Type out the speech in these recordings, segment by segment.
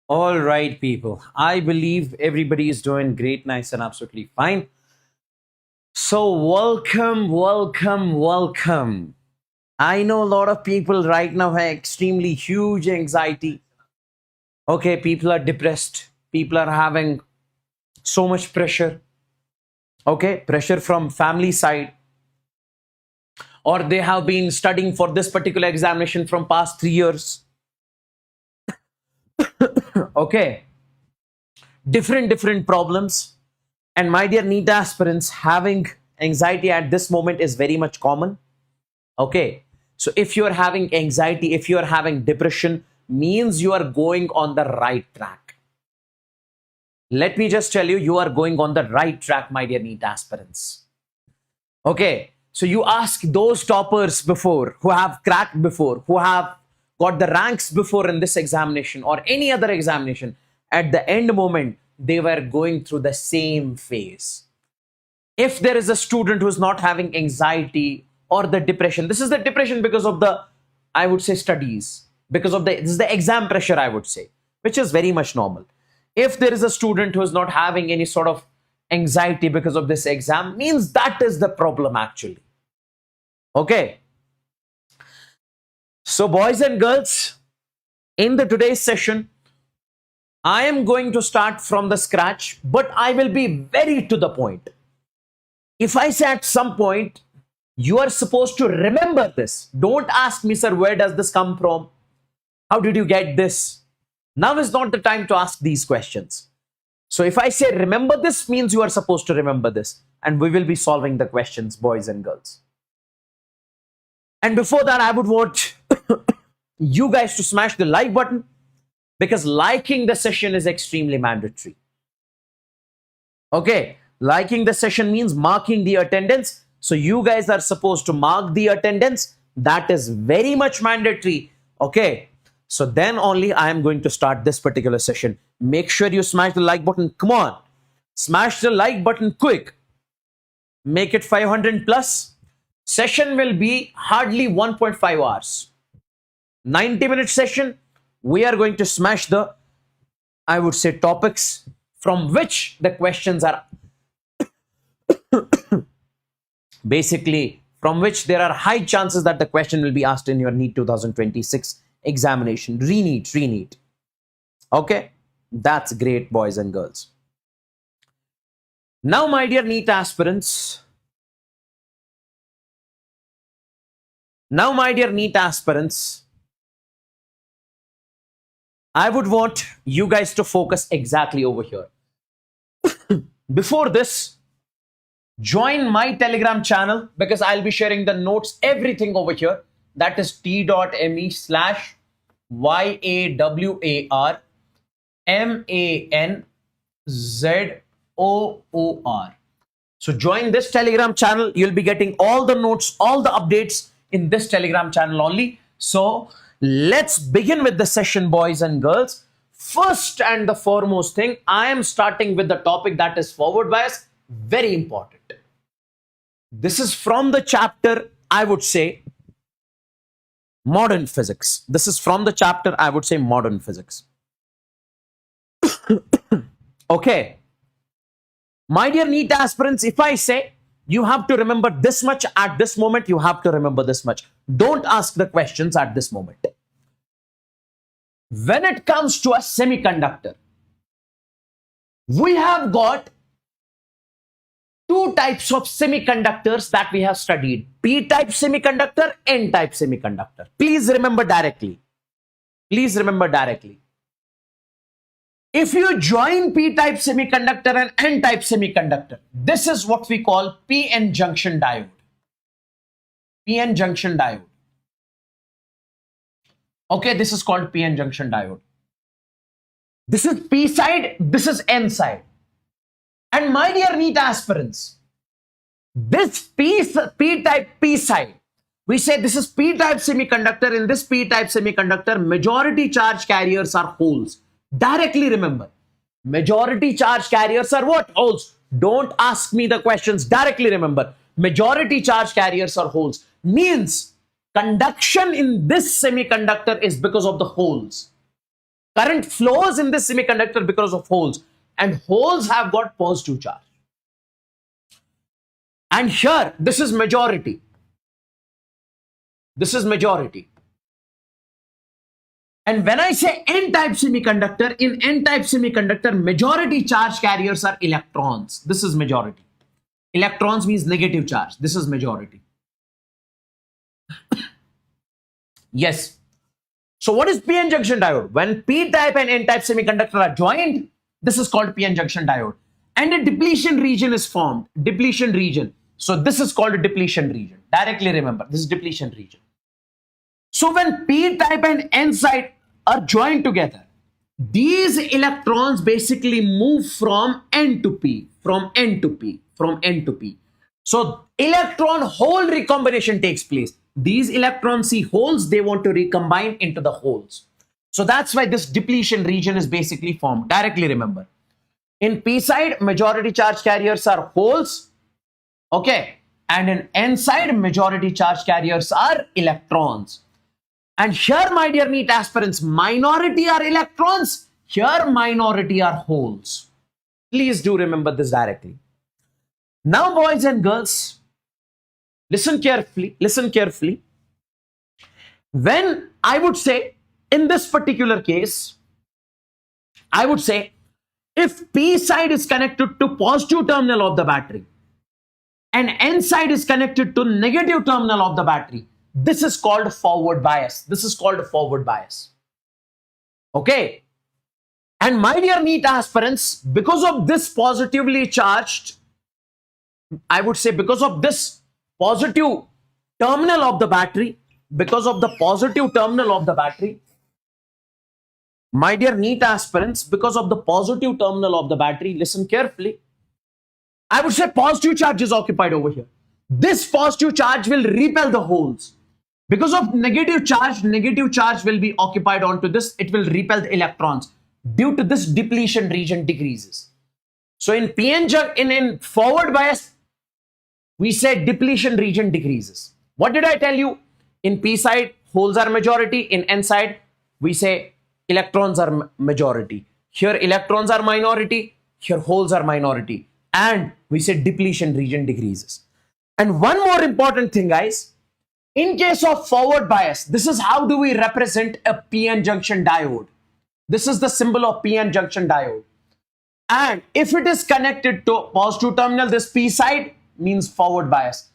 All right, people. I believe everybody is doing great, nice, and absolutely fine. So, welcome. I know a lot of people right now have extremely huge anxiety. Okay, people are depressed. People are having so much pressure. Okay, pressure from family side, or they have been studying for this particular examination from past 3 years. Okay, different problems. And my dear NEET aspirants, having anxiety at this moment is very much common. Okay. So if you're having anxiety, if you're having depression, means you are going on the right track. Let me just tell you, you are going on the right track, my dear NEET aspirants. Okay. So you ask those toppers before, who have cracked before, who have got the ranks before in this examination or any other examination. At the end moment, they were going through the same phase. If there is a student who's not having anxiety or the depression, this is the depression because of the, I would say, studies, because of this is the exam pressure, I would say, which is very much normal. If there is a student who is not having any sort of anxiety because of this exam, means that is the problem actually. Okay. So boys and girls, in the today's session, I am going to start from the scratch, but I will be very to the point. If I say at some point, you are supposed to remember this. Don't ask me, sir, where does this come from? How did you get this? Now is not the time to ask these questions. So if I say remember this, means you are supposed to remember this. And we will be solving the questions, boys and girls. And before that, I would want you guys to smash the like button, because liking the session is extremely mandatory. Okay. Liking the session means marking the attendance. So you guys are supposed to mark the attendance. That is very much mandatory. Okay. So then only I am going to start this particular session. Make sure you smash the like button. Come on. Smash the like button quick. Make it 500 plus. Session will be hardly 1.5 hours. 90-minute session. We are going to smash the, I would say, topics from which the questions are basically, from which there are high chances that the question will be asked in your NEET 2026 examination. RE-NEET. Okay, that's great, boys and girls. Now, my dear NEET aspirants, I would want you guys to focus exactly over here. Before this, join my Telegram channel, because I'll be sharing the notes, everything over here. That is t.me/YAWARMANZOOR. So join this Telegram channel. You'll be getting all the notes, all the updates in this Telegram channel only. So let's begin with the session, boys and girls. First and the foremost thing, I am starting with the topic that is forward bias. Very important. This is from the chapter, I would say, modern physics. This is from the chapter, I would say, modern physics. Okay. My dear NEET aspirants, if I say you have to remember this much at this moment, you have to remember this much. Don't ask the questions at this moment. When it comes to a semiconductor, we have got two types of semiconductors that we have studied. P-type semiconductor, N-type semiconductor. Please remember directly. If you join P-type semiconductor and N-type semiconductor, this is what we call PN junction diode. Okay, this is called PN junction diode. This is P side, this is N side. And my dear NEET aspirants, this P-type P side, we say this is P-type semiconductor. In this P-type semiconductor, majority charge carriers are holes. Directly remember, majority charge carriers are what? Holes. Don't ask me the questions. Directly remember, majority charge carriers are holes. Means conduction in this semiconductor is because of the holes. Current flows in this semiconductor because of holes, and holes have got positive charge. And here, this is majority. This is majority. And when I say N-type semiconductor, in N-type semiconductor, majority charge carriers are electrons. This is majority. Electrons means negative charge. This is majority. Yes. So what is PN junction diode? When P-type and N-type semiconductor are joined, this is called PN junction diode. And a depletion region is formed. Depletion region. So this is called a depletion region. Directly remember, this is depletion region. So when P-type and N-side are joined together, these electrons basically move from N to P, from N to P, from N to P. So electron hole recombination takes place. These electrons see holes, they want to recombine into the holes. So that's why this depletion region is basically formed. Directly remember. In P side, majority charge carriers are holes. Okay. And in N side, majority charge carriers are electrons. And here, my dear NEET aspirants, minority are electrons. Here, minority are holes. Please do remember this directly. Now, boys and girls, listen carefully. Listen carefully. When I would say, in this particular case, I would say, if P side is connected to positive terminal of the battery and N side is connected to negative terminal of the battery, this is called forward bias. This is called forward bias. Okay. And my dear NEET aspirants, because of this positively charged, I would say because of this positive terminal of the battery, because of the positive terminal of the battery, my dear NEET aspirants, because of the positive terminal of the battery, listen carefully. I would say positive charge is occupied over here. This positive charge will repel the holes. Because of negative charge will be occupied onto this. It will repel the electrons. Due to this, depletion region decreases. So in in forward bias, we say depletion region decreases. What did I tell you? In P side, holes are majority. In N side, we say electrons are majority. Here, electrons are minority. Here, holes are minority. And we say depletion region decreases. And one more important thing, guys. In case of forward bias, this is how do we represent a PN junction diode. This is the symbol of PN junction diode. And if it is connected to positive terminal, this P side means forward bias.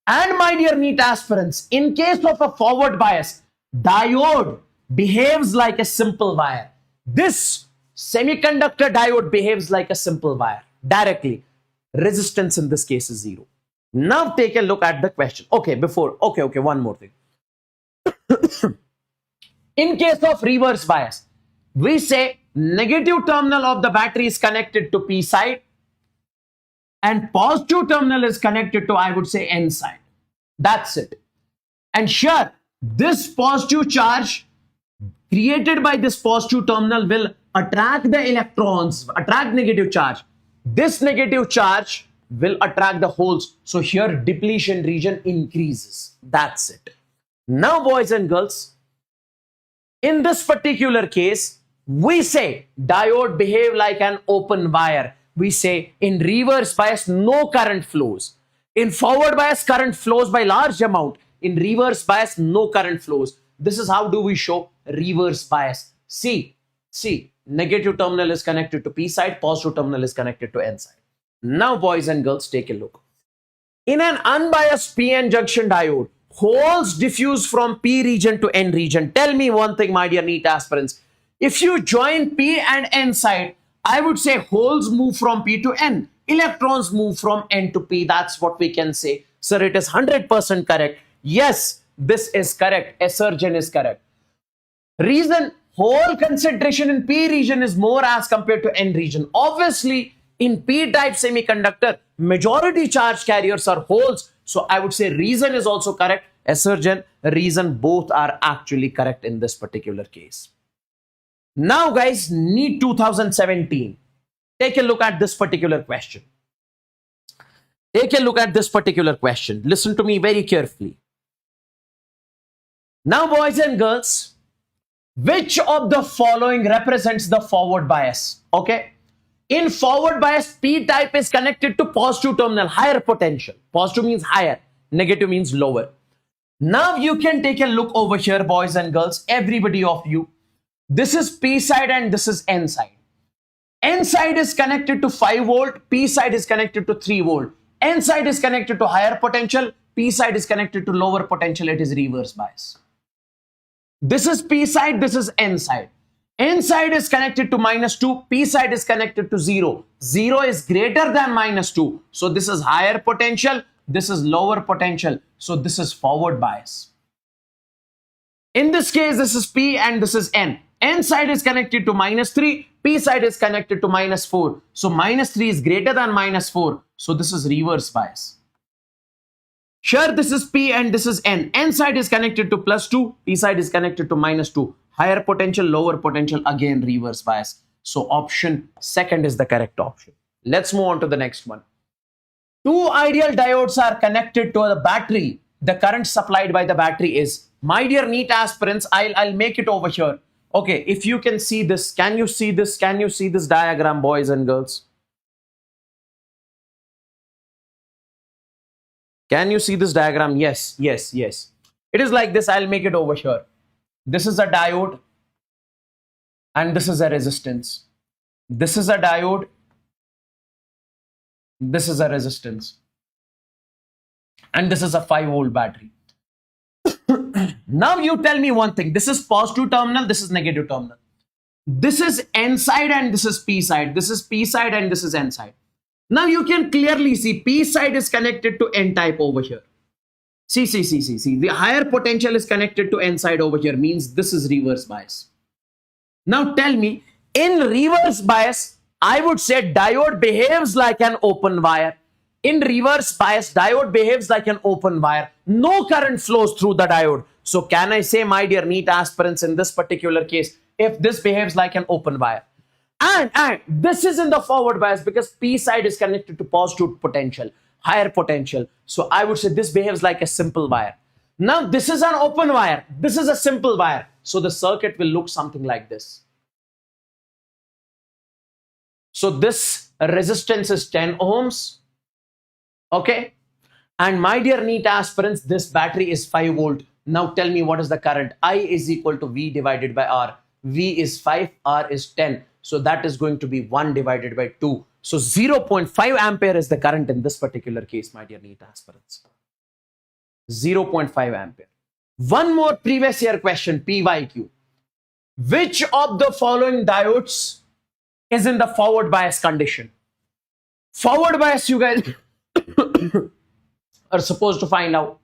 And my dear NEET aspirants, in case of a forward bias, diode behaves like a simple wire. This semiconductor diode behaves like a simple wire. Directly. Resistance in this case is 0. Now take a look at the question. Okay, one more thing. In case of reverse bias, we say negative terminal of the battery is connected to P side and positive terminal is connected to, I would say, N side. That's it. And here, this positive charge created by this positive terminal will attract the electrons, attract negative charge. This negative charge will attract the holes. So here depletion region increases. That's it. Now, boys and girls, in this particular case, we say diode behave like an open wire. We say in reverse bias, no current flows. In forward bias, current flows by large amount. In reverse bias, no current flows. This is how do we show reverse bias. See, negative terminal is connected to P side, positive terminal is connected to N side. Now, boys and girls, take a look. In an unbiased PN junction diode, holes diffuse from P region to N region. Tell me one thing, my dear NEET aspirants. If you join P and N side, I would say holes move from P to N. Electrons move from N to P. That's what we can say. Sir, it is 100% correct. Yes, this is correct. Assertion is correct. Reason, hole concentration in P region is more as compared to N region. Obviously, in P-type semiconductor, majority charge carriers are holes. So I would say reason is also correct. Assertion, reason, both are actually correct in this particular case. Now, guys, NEET 2017. Take a look at this particular question. Take a look at this particular question. Listen to me very carefully. Now, boys and girls, Which of the following represents the forward bias? Okay. In forward bias, P type is connected to positive terminal, higher potential. Positive means higher, negative means lower. Now you can take a look over here, boys and girls, everybody of you. This is P side and this is N side. N side is connected to 5 volt, P side is connected to 3 volt. N side is connected to higher potential, P side is connected to lower potential, it is reverse bias. This is P side, this is N side. N side is connected to -2, P side is connected to 0. 0 is greater than -2. So this is higher potential, this is lower potential. So this is forward bias. In this case, this is P and this is N. N side is connected to -3, P side is connected to -4. So -3 is greater than -4. So this is reverse bias. Here this is P and this is N. N side is connected to +2, P side is connected to -2. Higher potential, lower potential, again reverse bias. So option second is the correct option. Let's move on to the next one. Two ideal diodes are connected to the battery. The current supplied by the battery is, my dear NEET aspirants, I'll make it over here. Okay, if you can see this, can you see this? Can you see this diagram, boys and girls? Can you see this diagram? Yes, yes, yes. It is like this. I'll make it over here. This is a diode and this is a resistance. This is a diode. This is a resistance. And this is a 5 volt battery. Now you tell me one thing. This is positive terminal. This is negative terminal. This is N side and this is P side. This is P side and this is N side. Now you can clearly see P side is connected to N type over here. See. The higher potential is connected to N side over here, means this is reverse bias. Now tell me, in reverse bias, I would say diode behaves like an open wire. In reverse bias, diode behaves like an open wire. No current flows through the diode. So can I say, my dear NEET aspirants, in this particular case, if this behaves like an open wire? And this is in the forward bias because P side is connected to positive potential, higher potential. So I would say this behaves like a simple wire. Now this is an open wire. This is a simple wire. So the circuit will look something like this. So this resistance is 10 ohms. Okay. And my dear NEET aspirants, this battery is 5 volt. Now tell me what is the current? I is equal to V divided by R. V is 5, R is 10. So that is going to be 1 divided by 2. So 0.5 ampere is the current in this particular case, my dear NEET aspirants. 0.5 ampere. One more previous year question, PYQ. Which of the following diodes is in the forward bias condition? Forward bias, you guys are supposed to find out.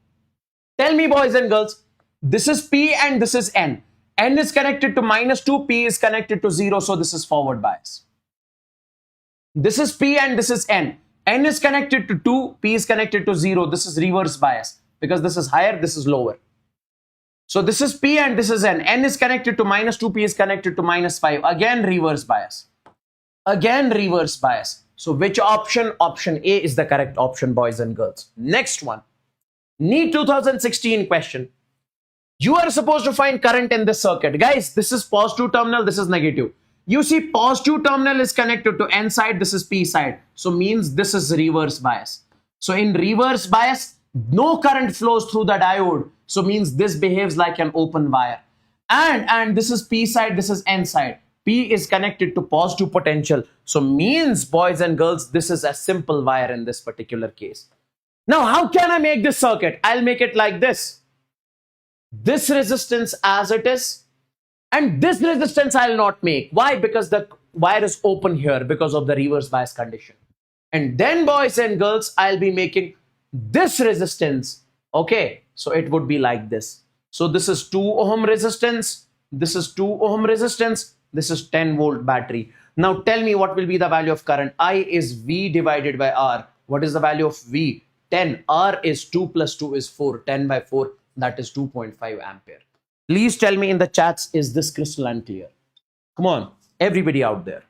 Tell me, boys and girls, this is P and this is N. N is connected to -2, P is connected to 0, so this is forward bias. This is P and this is N. N is connected to 2, P is connected to 0. This is reverse bias because this is higher, this is lower. So this is P and this is N. N is connected to -2, P is connected to -5. Again, reverse bias. Again, reverse bias. So which option? Option A is the correct option, boys and girls. Next one. NEET 2016 question. You are supposed to find current in this circuit. Guys, this is positive terminal, this is negative. You see positive terminal is connected to N side, this is P side. So means this is reverse bias. So in reverse bias, no current flows through the diode. So means this behaves like an open wire. And this is P side, this is N side. P is connected to positive potential. So means, boys and girls, this is a simple wire in this particular case. Now, how can I make this circuit? I'll make it like this. This resistance as it is, and this resistance I'll not make. Why? Because the wire is open here because of the reverse bias condition. And then, boys and girls, I'll be making this resistance. Okay, so it would be like this. So this is 2 ohm resistance. This is 2 ohm resistance. This is 10 volt battery. Now tell me what will be the value of current. I is V divided by R. What is the value of V? 10. R is 2 plus 2 is 4. 10 by 4. That is 2.5 ampere. Please tell me in the chats, is this crystal and clear? Come on, everybody out there.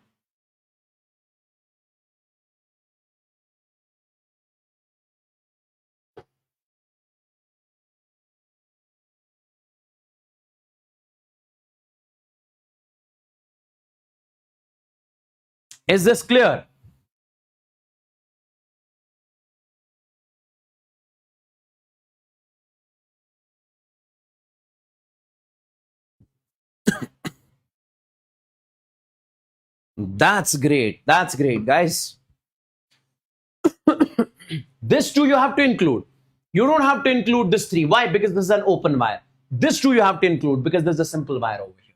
Is this clear? That's great. That's great, guys. This two you have to include. You don't have to include this three. Why? Because this is an open wire. This two you have to include because there's a simple wire over here.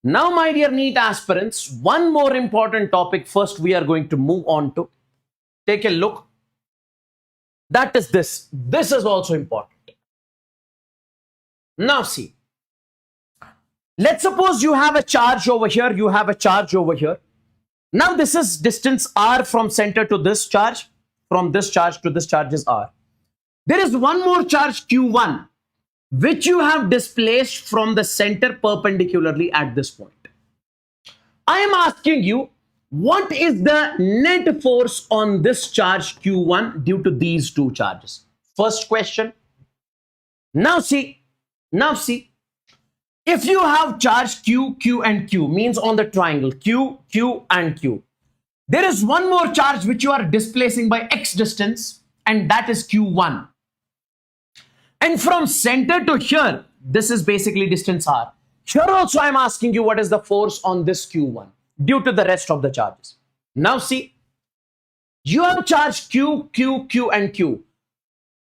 Now, my dear NEET aspirants, one more important topic first we are going to move on to. Take a look. That is this. This is also important. Now see. Let's suppose you have a charge over here. You have a charge over here. Now this is distance r from center to this charge. From this charge to this charge is r. There is one more charge q1 which you have displaced from the center perpendicularly at this point. I am asking you, what is the net force on this charge q1 due to these two charges? First question. Now see, if you have charge q, q and q, means on the triangle q, q and q, there is one more charge which you are displacing by x distance, and that is q1. And from center to here, this is basically distance r. Here also I am asking you what is the force on this q1 due to the rest of the charges. Now see, you have charge q, q, q and q.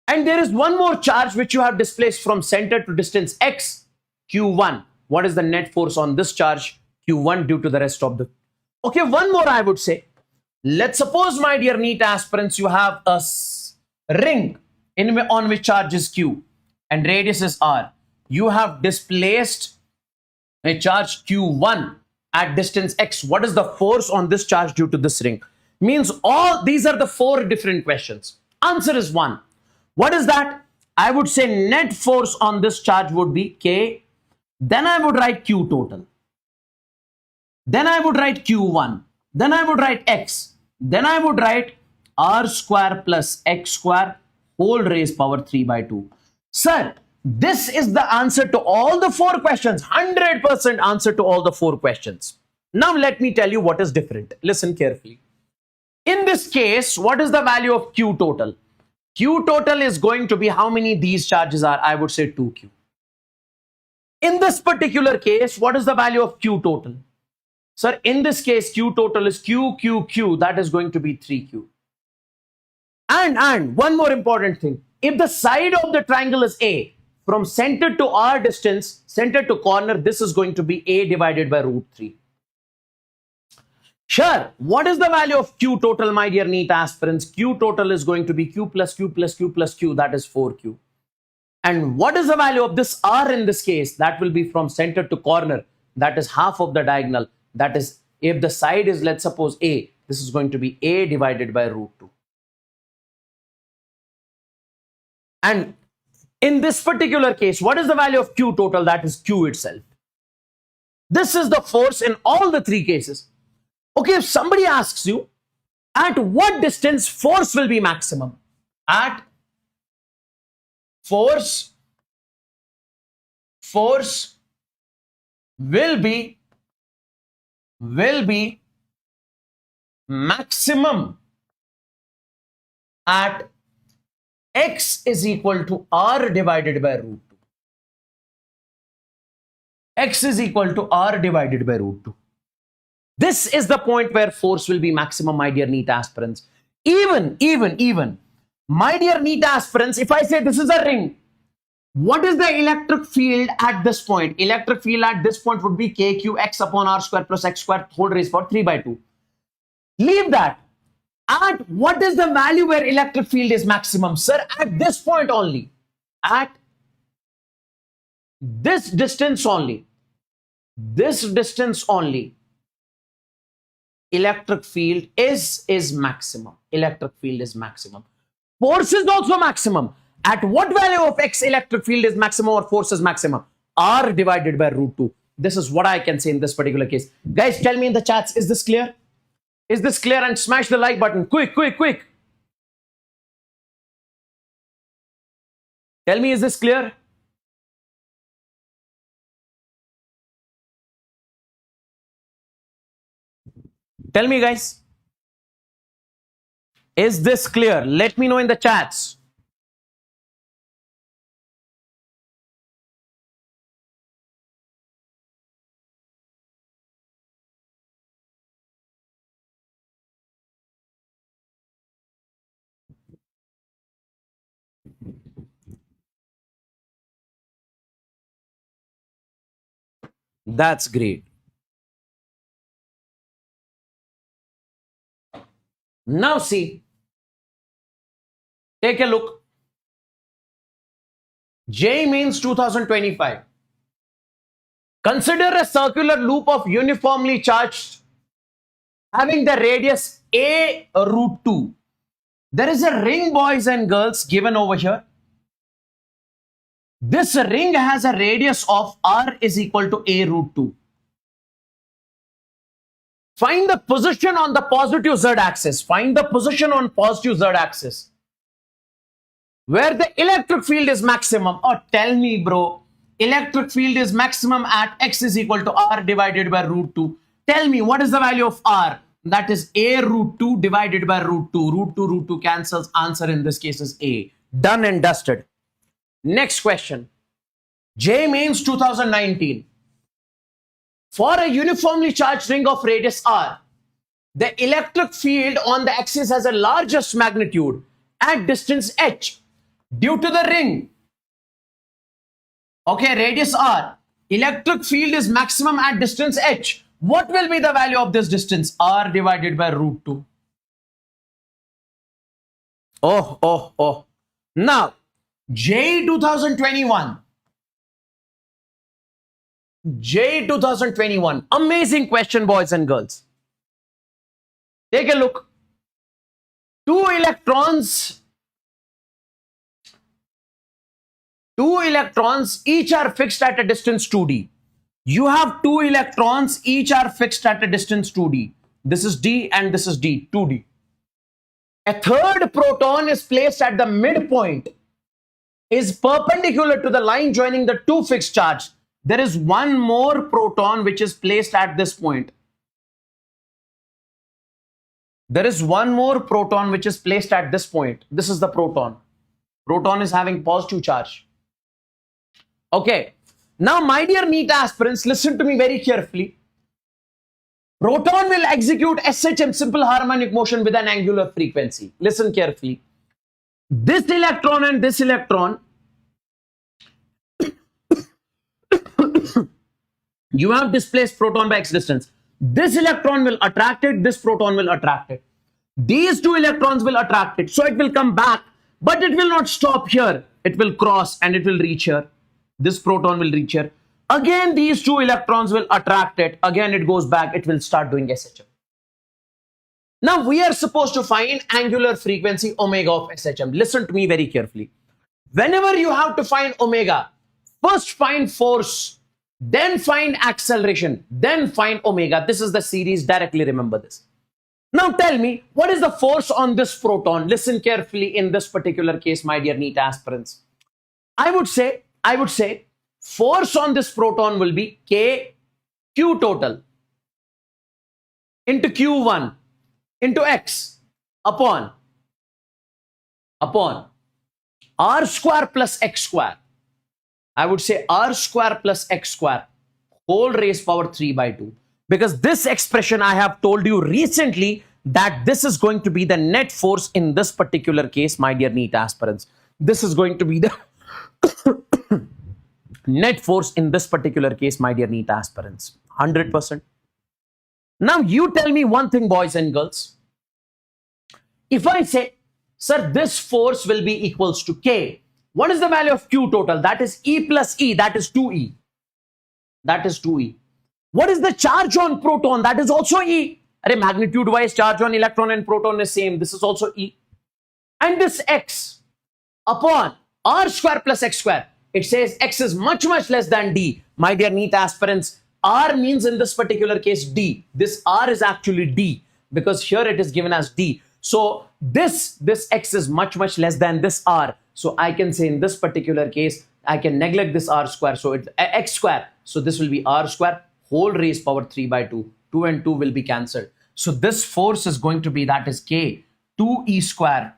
And there is one more charge which you have displaced from center to distance x, q1. What is the net force on this charge q1 due to the rest of the... Okay, one more I would say. Let's suppose, my dear NEET aspirants, you have a ring on which charge is q and radius is r. You have displaced a charge q1 at distance x. What is the force on this charge due to this ring? Means all these are the four different questions. Answer is 1. What is that? I would say net force on this charge would be k. Then I would write q total. Then I would write q1. Then I would write x. Then I would write r square plus x square whole raised power 3 by 2. Sir, this is the answer to all the four questions. 100% answer to all the four questions. Now let me tell you what is different. Listen carefully. In this case, what is the value of q total? Q total is going to be how many these charges are? I would say 2q. In this particular case, what is the value of q total? Sir, in this case, q total is q, q, q. That is going to be 3q. And one more important thing. If the side of the triangle is A, from center to R distance, center to corner, this is going to be A divided by root 3. Sure. What is the value of q total, my dear NEET aspirants? Q total is going to be q plus q plus q plus q. That is 4q. And what is the value of this r in this case? That will be from center to corner. That is half of the diagonal. That is, if the side is, let's suppose A, this is going to be A divided by root 2. And in this particular case, what is the value of q total? That is q itself. This is the force in all the three cases. Okay, if somebody asks you, at what distance force will be maximum? At force will be maximum at x is equal to r divided by root 2. X is equal to r divided by root 2. This is the point where force will be maximum, my dear NEET aspirants. Even, my dear NEET aspirants, if I say this is a ring, what is the electric field at this point? Electric field at this point would be kqx upon r square plus x square whole raised power 3 by 2. Leave that. At what is the value where electric field is maximum? Sir, at this point only. At this distance only. This distance only. Electric field is maximum. Electric field is maximum. Force is also maximum. At what value of x electric field is maximum or force is maximum? R divided by root 2. This is what I can say in this particular case. Guys, tell me in the chats, is this clear? Is this clear? And smash the like button. Quick. Tell me, is this clear? Tell me, guys. Is this clear? Let me know in the chats. That's great. Now see, take a look. J means 2025. Consider a circular loop of uniformly charged having the radius a root 2. There is a ring, boys and girls, given over here. This ring has a radius of r is equal to a root 2. Find the position on the positive z axis. Find the position on positive z axis where the electric field is maximum. Oh, tell me, bro. Electric field is maximum at x is equal to r divided by root 2. Tell me, what is the value of r? That is a root 2 divided by root 2. Root 2 cancels. Answer in this case is a. Done and dusted. Next question. J means 2019. For a uniformly charged ring of radius r, the electric field on the axis has a largest magnitude at distance h due to the ring. Okay, radius r. Electric field is maximum at distance h. What will be the value of this distance? R divided by root 2. Oh. Now, J 2021. J 2021. Amazing question, boys and girls. Take a look. Two electrons, each are fixed at a distance 2d. You have two electrons, each are fixed at a distance 2d. This is d and this is d, 2d. A third proton is placed at the midpoint, is perpendicular to the line joining the two fixed charge. There is one more proton which is placed at this point. There is one more proton which is placed at this point. This is the proton. Proton is having positive charge. Okay. Now, my dear NEET aspirants, listen to me very carefully. Proton will execute SHM, simple harmonic motion, with an angular frequency. Listen carefully. This electron and this electron, you have displaced proton by x distance. This electron will attract it, this proton will attract it. These two electrons will attract it. So it will come back, but it will not stop here. It will cross and it will reach here. This proton will reach here. Again, these two electrons will attract it. Again, it goes back. It will start doing SHM. Now, we are supposed to find angular frequency omega of SHM. Listen to me very carefully. Whenever you have to find omega, first find force, then find acceleration, then find omega. This is the series. Directly remember this. Now tell me, what is the force on this proton? Listen carefully in this particular case, my dear NEET aspirants. I would say force on this proton will be K Q total into Q1 into X upon R square plus X square. I would say R square plus X square whole raised power 3 by 2. Because this expression I have told you recently that this is going to be the net force in this particular case, my dear NEET aspirants. This is going to be the net force in this particular case, my dear NEET aspirants. 100%. Now you tell me one thing, boys and girls. If I say, sir, this force will be equals to K. What is the value of Q total? That is E plus E. That is 2E. That is 2E. What is the charge on proton? That is also E. Magnitude wise charge on electron and proton is same. This is also E. And this X upon R square plus X square. It says X is much less than D. My dear NEET aspirants, R means in this particular case D. This R is actually D because here it is given as D. So this X is much less than this R. So I can say in this particular case, I can neglect this R square. So it's X square. So this will be R square whole raised power 3 by 2. 2 and 2 will be cancelled. So this force is going to be, that is K, 2e square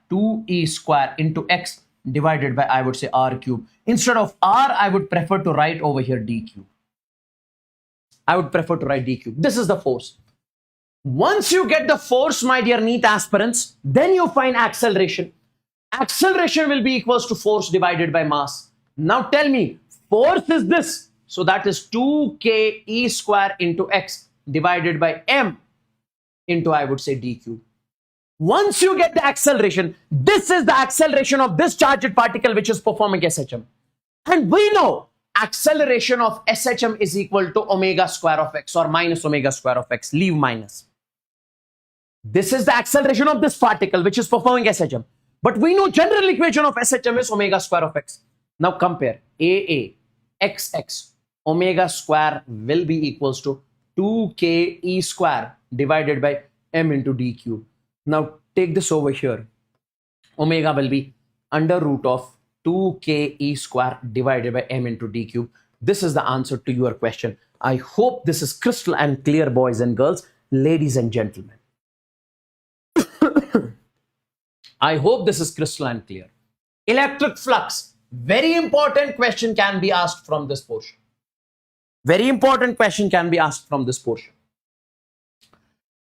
into x divided by, I would say, r cube. Instead of r, I would prefer to write over here d cube. I would prefer to write d cube. This is the force. Once you get the force, my dear NEET aspirants, then you find acceleration. Acceleration will be equals to force divided by mass. Now tell me, force is this. So that is 2k e square into x divided by m into, I would say, d cube. Once you get the acceleration, this is the acceleration of this charged particle which is performing SHM. And we know acceleration of SHM is equal to omega square of x or minus omega square of x. Leave minus. This is the acceleration of this particle which is performing SHM. But we know general equation of SHM is omega square of x. Now compare AA, XX, omega square will be equals to 2k e square divided by m into d cube. Now take this over here. Omega will be under root of 2k e square divided by m into d cube. This is the answer to your question. I hope this is crystal and clear, boys and girls, ladies and gentlemen. I hope this is crystal and clear. Electric flux. Very important question can be asked from this portion. Very important question can be asked from this portion.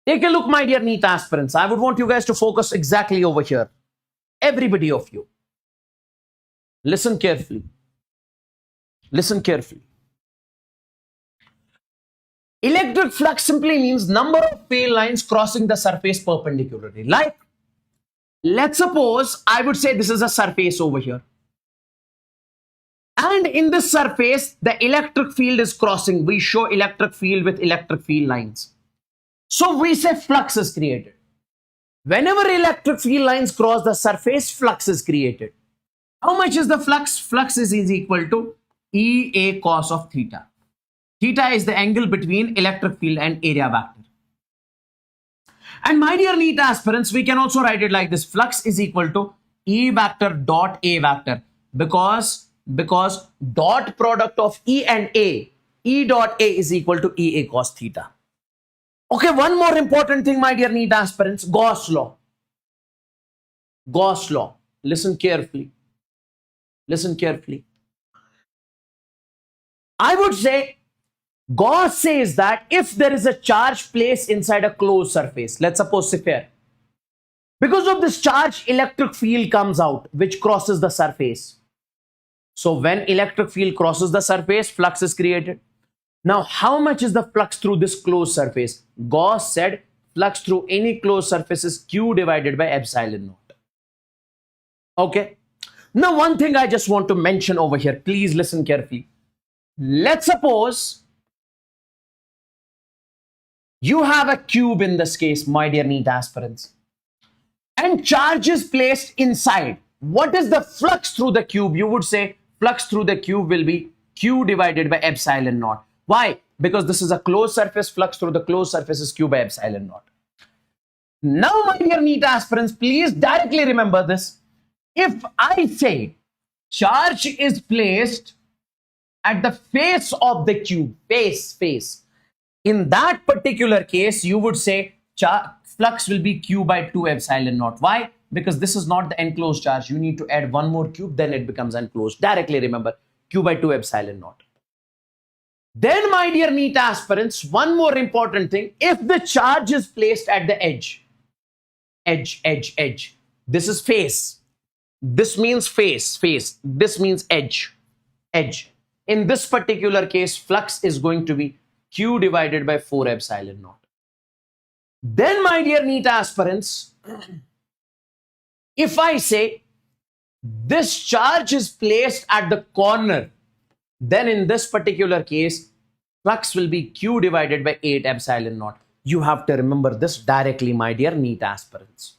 Take a look, my dear NEET aspirants. I would want you guys to focus exactly over here. Everybody of you. Listen carefully. Listen carefully. Electric flux simply means number of field lines crossing the surface perpendicularly. Like, let's suppose I would say this is a surface over here. And in this surface, the electric field is crossing. We show electric field with electric field lines. So we say flux is created. Whenever electric field lines cross the surface, flux is created. How much is the flux? Flux is equal to EA cos of theta. Theta is the angle between electric field and area vector. And my dear NEET aspirants, we can also write it like this. Flux is equal to E vector dot A vector. Because dot product of E and A, E dot A is equal to EA cos theta. Okay, one more important thing, my dear NEET aspirants, Gauss law. Gauss law. Listen carefully. Listen carefully. I would say Gauss says that if there is a charge placed inside a closed surface, let's suppose sphere, because of this charge, electric field comes out which crosses the surface. So when electric field crosses the surface, flux is created. Now, how much is the flux through this closed surface? Gauss said flux through any closed surface is Q divided by epsilon naught. Okay. Now, one thing I just want to mention over here, please listen carefully. Let's suppose you have a cube in this case, my dear NEET aspirants, and charge is placed inside. What is the flux through the cube? You would say flux through the cube will be Q divided by epsilon naught. Why? Because this is a closed surface, flux through the closed surface is Q by epsilon naught. Now, my dear NEET aspirants, please directly remember this. If I say charge is placed at the face of the cube, face, in that particular case, you would say flux will be Q by 2 epsilon naught. Why? Because this is not the enclosed charge. You need to add one more cube, then it becomes enclosed. Directly remember, Q by 2 epsilon naught. Then, my dear NEET aspirants, one more important thing. If the charge is placed at the edge, this is face. This means face. This means edge. In this particular case, flux is going to be Q divided by 4 epsilon naught. Then, my dear NEET aspirants, if I say this charge is placed at the corner, then in this particular case, flux will be Q divided by 8 epsilon naught. You have to remember this directly, my dear NEET aspirants.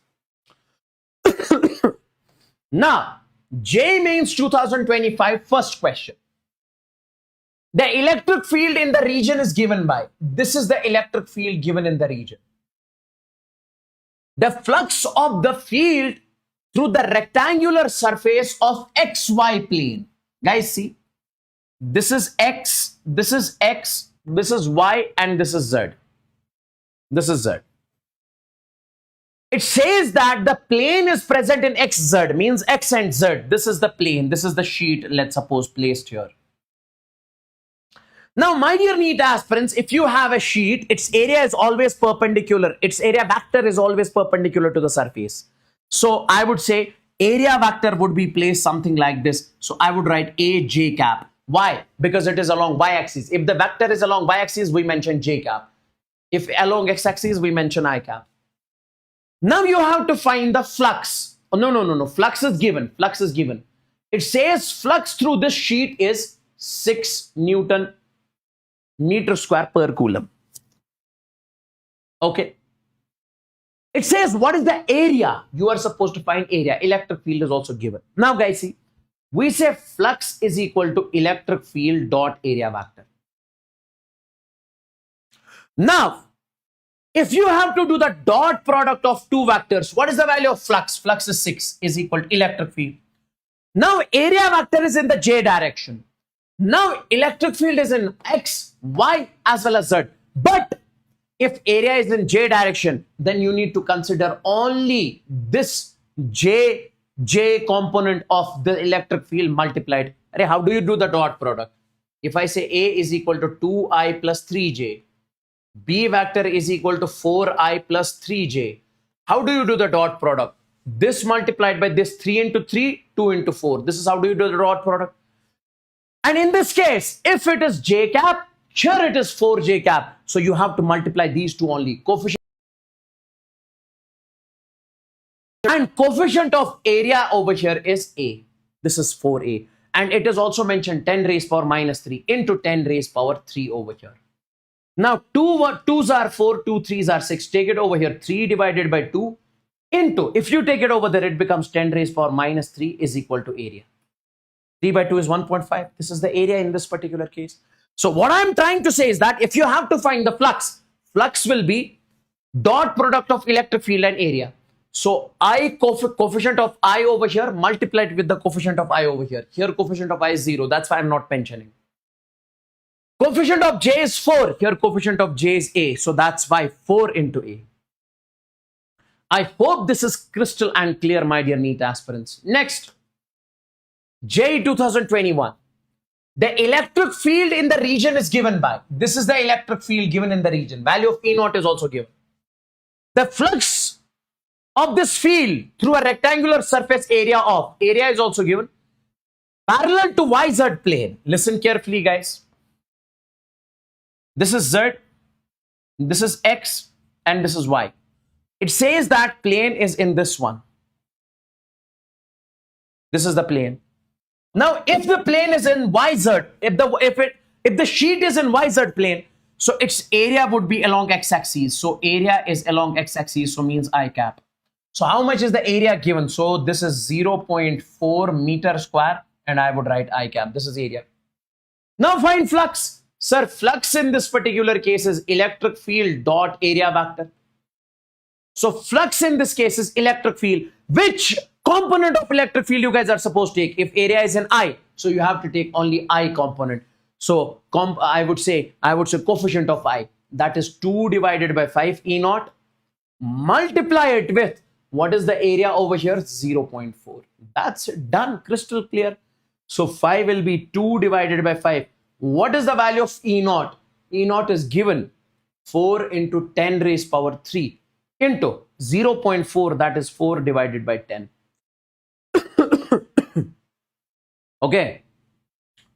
Now, J Mains 2025, first question. The electric field in the region is given by, this is the electric field given in the region. The flux of the field through the rectangular surface of XY plane. Guys, see, this is X, this is Y, and this is Z. This is Z. It says that the plane is present in XZ, means X and Z. This is the plane. This is the sheet, let's suppose, placed here. Now, my dear NEET aspirants, if you have a sheet, its area is always perpendicular. Its area vector is always perpendicular to the surface. So I would say area vector would be placed something like this. So I would write A j cap. Why? Because it is along y-axis. If the vector is along y-axis, we mention j cap. If along x-axis, we mention I cap. Now you have to find the flux. Oh, no. Flux is given. Flux is given. It says flux through this sheet is 6 Newton meter square per coulomb. Okay. It says what is the area? You are supposed to find area. Electric field is also given. Now guys, see, we say flux is equal to electric field dot area vector. Now, if you have to do the dot product of two vectors, what is the value of flux? Flux is 6 is equal to electric field. Now, area vector is in the j direction. Now, electric field is in x, y as well as z. But if area is in j direction, then you need to consider only this j component of the electric field multiplied. How do you do the dot product? If I say A is equal to 2i plus 3j, B vector is equal to 4i plus 3j. How do you do the dot product? This multiplied by this, 3 into 3, 2 into 4. This is how do you do the dot product. And in this case, if it is j cap, here it is 4j cap. So you have to multiply these two only. Coefficient and coefficient of area over here is A. This is 4A. And it is also mentioned 10 raised power minus 3 into 10 raised power 3 over here. Now, 2's are 4, 2 3's are 6. Take it over here. 3 divided by 2 into, if you take it over there, it becomes 10 raised power minus 3 is equal to area. 3 by 2 is 1.5. This is the area in this particular case. So what I'm trying to say is that if you have to find the flux, flux will be dot product of electric field and area. So I coefficient of I over here multiplied with the coefficient of I over here. Here coefficient of I is 0. That's why I'm not mentioning. Coefficient of j is 4. Here coefficient of j is a. So that's why 4 into a. I hope this is crystal and clear, my dear NEET aspirants. Next, J 2021. The electric field in the region is given by. This is the electric field given in the region. Value of E naught is also given. The flux of this field through a rectangular surface area of. Area is also given. Parallel to YZ plane. Listen carefully, guys. This is Z, this is X, and this is Y. It says that plane is in this one. This is the plane. Now, if the plane is in YZ, if the sheet is in YZ plane, so its area would be along x-axis. So area is along x-axis, so means I cap. So how much is the area given? So this is 0.4 meter square, and I would write I cap. This is area. Now find flux. Sir, flux in this particular case is electric field dot area vector. So flux in this case is electric field. Which component of electric field you guys are supposed to take? If area is in I, so you have to take only I component. So I would say coefficient of I, that is 2 divided by 5 E naught. Multiply it with, what is the area over here? 0.4. That's done, crystal clear. So 5 will be 2 divided by 5. What is the value of E naught? E naught is given 4 into 10 raised power 3 into 0.4, that is 4 divided by 10. Okay.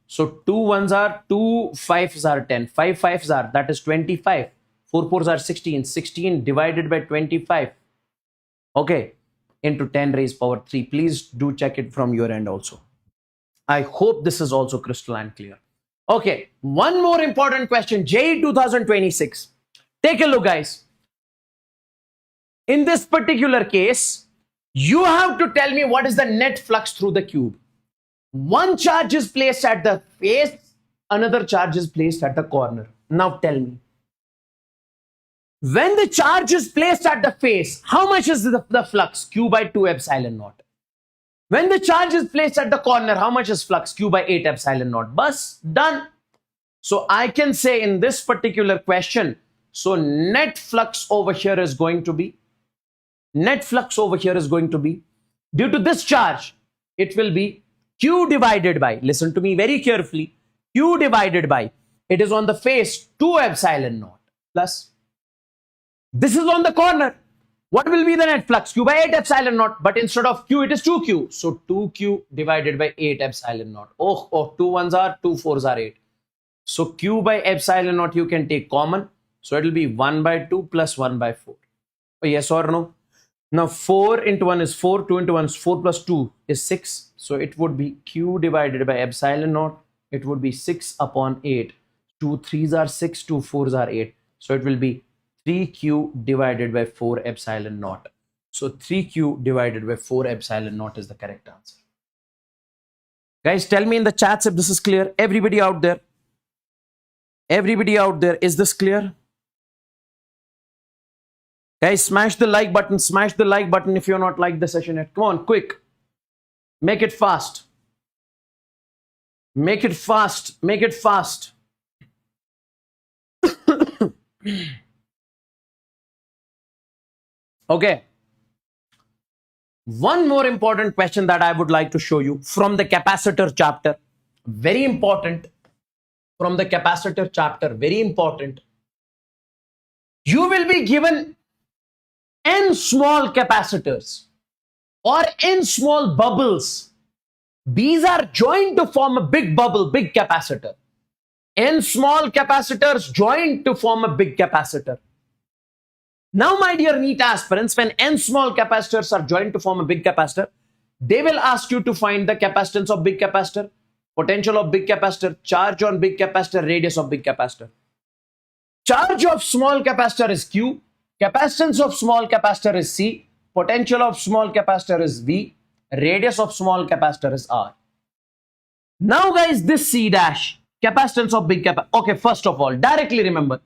So 2 1s are 2, 5s are 10. 5 5s are, that is 25. 4 4s are 16. 16 divided by 25. Okay. Into 10 raised power 3. Please do check it from your end also. I hope this is also crystal and clear. Okay, one more important question, J 2026. Take a look, guys. In this particular case, you have to tell me what is the net flux through the cube. One charge is placed at the face, another charge is placed at the corner. Now tell me. When the charge is placed at the face, how much is the flux? Q by 2 epsilon naught. When the charge is placed at the corner, how much is flux? Q by 8 epsilon naught. Bus, done. So I can say in this particular question, so net flux over here is going to be Net flux over here is going to be, due to this charge, it will be Q divided by, listen to me very carefully, Q divided by, it is on the face 2 epsilon naught plus, this is on the corner. What will be the net flux? Q by 8 epsilon naught, but instead of Q, it is 2Q. So 2Q divided by 8 epsilon naught. Oh, 2 ones are, 2 fours are 8. So Q by epsilon naught you can take common. So it will be 1 by 2 plus 1 by 4. Oh, yes or no? Now 4 into 1 is 4, 2 into 1 is 4 plus 2 is 6. So it would be Q divided by epsilon naught. It would be 6 upon 8. 2 3s are 6, 2 4s are 8. So it will be 3Q divided by 4 epsilon naught. So 3Q divided by 4 epsilon naught is the correct answer. Guys, tell me in the chats if this is clear. Everybody out there. Everybody out there, is this clear? Guys, smash the like button. Smash the like button if you're not liked the session yet. Come on, quick. Make it fast. Make it fast. Make it fast. Okay. One more important question that I would like to show you from the capacitor chapter. Very important. From the capacitor chapter. Very important. You will be given n small capacitors or n small bubbles. These are joined to form a big bubble, big capacitor. N small capacitors joined to form a big capacitor. Now, my dear NEET aspirants, when n small capacitors are joined to form a big capacitor, they will ask you to find the capacitance of big capacitor, potential of big capacitor, charge on big capacitor, radius of big capacitor. Charge of small capacitor is Q, capacitance of small capacitor is C, potential of small capacitor is V, radius of small capacitor is R. Now, guys, this C dash, capacitance of big capacitor. Okay, first of all, directly remember,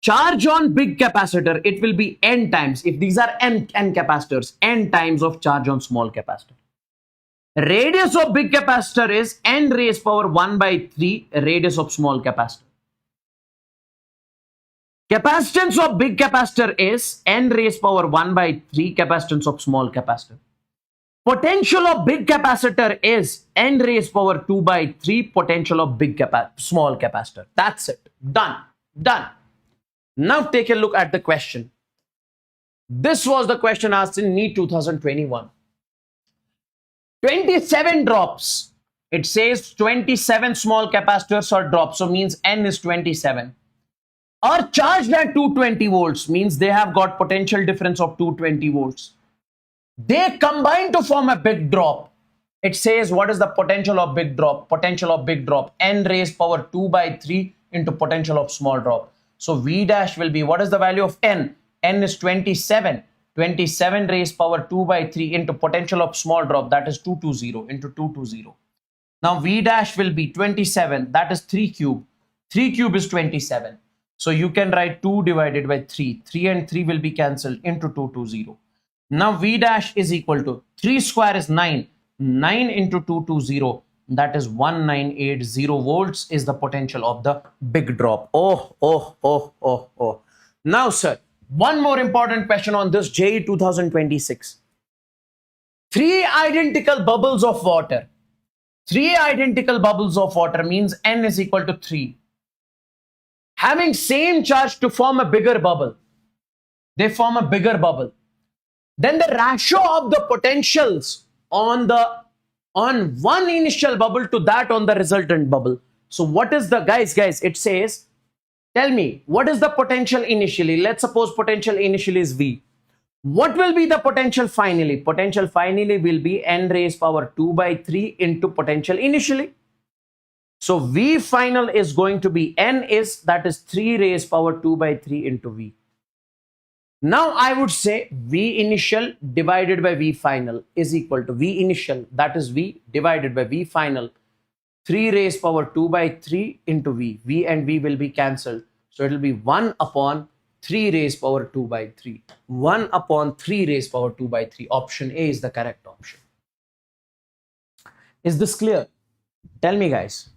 charge on big capacitor, it will be n times. If these are n capacitors, n times of charge on small capacitor. Radius of big capacitor is n raised power 1 by 3 radius of small capacitor. Capacitance of big capacitor is n raised power 1 by 3 capacitance of small capacitor. Potential of big capacitor is n raised power 2 by 3 potential of small capacitor. That's it. Done. Done. Now take a look at the question. This was the question asked in NEET 2021. 27 drops. It says 27 small capacitors are dropped. So means n is 27. Are charged at 220 volts. Means they have got potential difference of 220 volts. They combine to form a big drop. It says what is the potential of big drop? Potential of big drop. N raised power 2 by 3 into potential of small drop. So V dash will be, what is the value of N? N is 27. 27 raised power 2 by 3 into potential of small drop. That is 220 into 220. Now V dash will be 27. That is 3 cube. 3 cube is 27. So you can write 2 divided by 3. 3 and 3 will be cancelled into 220. Now V dash is equal to 3 square is 9. 9 into 220. That is 1980 volts is the potential of the big drop. Oh. Now, sir, one more important question on this JEE 2026. 3 identical bubbles of water. 3 identical bubbles of water means N is equal to 3. Having same charge to form a bigger bubble. They form a bigger bubble. Then the ratio of the potentials on one initial bubble to that on the resultant bubble. So what is the, guys, it says, tell me, what is the potential initially? Let's suppose potential initially is V. What will be the potential finally? Potential finally will be N raised power 2 by 3 into potential initially. So V final is going to be N is, that is 3 raised power 2 by 3 into V. Now I would say V initial divided by V final is equal to V initial, that is V divided by V final, 3 raised power 2 by 3 into V. V and V will be cancelled. So it will be 1 upon 3 raised power 2 by 3. 1 upon 3 raised power 2 by 3. Option A is the correct option. Is this clear? Tell me, guys.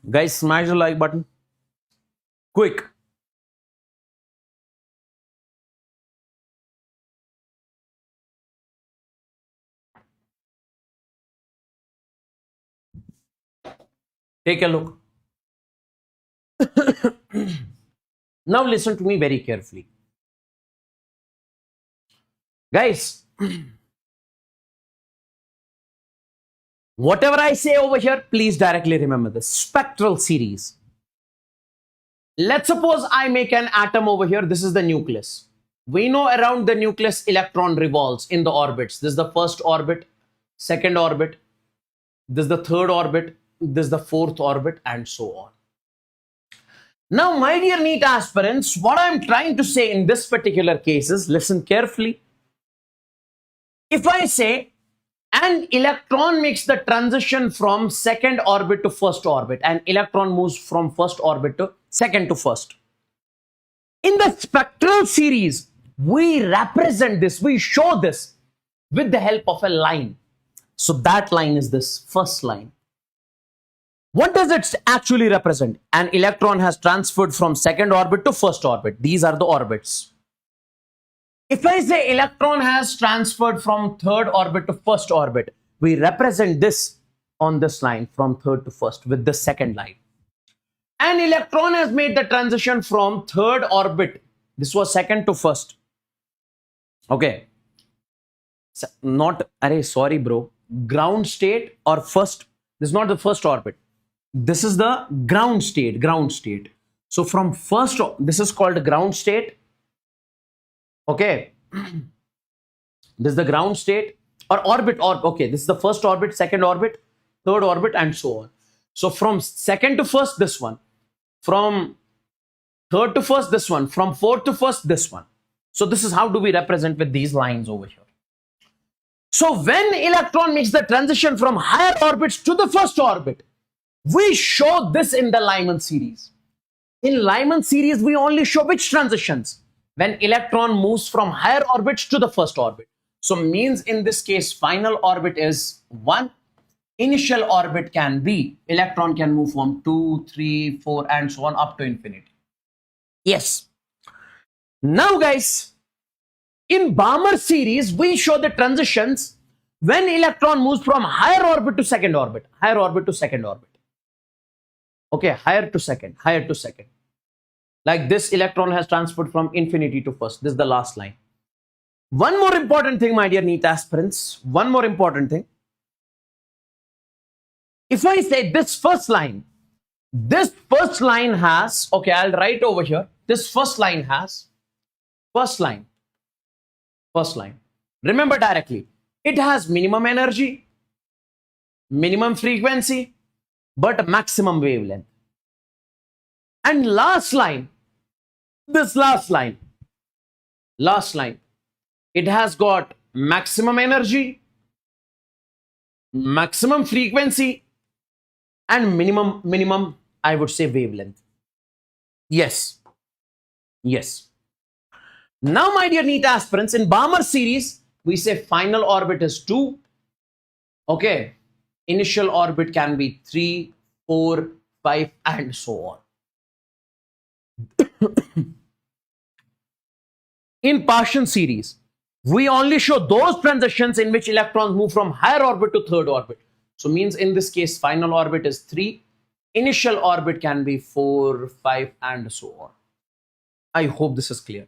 Guys, smash the like button. Quick. Take a look. Now listen to me very carefully. Guys, whatever I say over here, please directly remember this. Spectral series. Let's suppose I make an atom over here. This is the nucleus. We know around the nucleus, electron revolves in the orbits. This is the first orbit, second orbit. This is the third orbit. This is the fourth orbit, and so on. Now, my dear NEET aspirants, what I'm trying to say in this particular case is, listen carefully. If I say an electron makes the transition from second orbit to first orbit, an electron moves from first orbit to second to first. In the spectral series, we represent this, we show this with the help of a line. So that line is this first line. What does it actually represent? An electron has transferred from second orbit to first orbit. These are the orbits. If I say electron has transferred from third orbit to first orbit, we represent this on this line from third to first with the second line. An electron has made the transition from third orbit. This was second to first. Okay. Not, sorry bro. Ground state or first. This is not the first orbit. This is the ground state, ground state. So from first, this is called ground state. Okay. This is the ground state or orbit. Okay, this is the first orbit, second orbit, third orbit, and so on. So from second to first, this one. From third to first, this one. From fourth to first, this one. So this is how do we represent with these lines over here. So when electron makes the transition from higher orbits to the first orbit, we show this in the Lyman series. In Lyman series, we only show which transitions? When electron moves from higher orbits to the first orbit. So means in this case, final orbit is 1. Initial orbit can be, electron can move from 2, 3, 4, and so on up to infinity. Yes. Now guys, in Balmer series, we show the transitions when electron moves from higher orbit to second orbit. Higher orbit to second orbit. Okay, higher to second, higher to second. Like this electron has transferred from infinity to first. This is the last line. One more important thing, my dear NEET aspirants. One more important thing. If I say this first line has, okay, I'll write over here. This first line has, first line. Remember directly, it has minimum energy, minimum frequency, but maximum wavelength. And last line, this last line, it has got maximum energy, maximum frequency, and minimum, I would say, wavelength. Yes. Now, my dear NEET aspirants, in Balmer series, we say final orbit is 2. Okay. Initial orbit can be 3, 4, 5, and so on. In Paschen series, we only show those transitions in which electrons move from higher orbit to third orbit. So means in this case, final orbit is 3. Initial orbit can be 4, 5, and so on. I hope this is clear.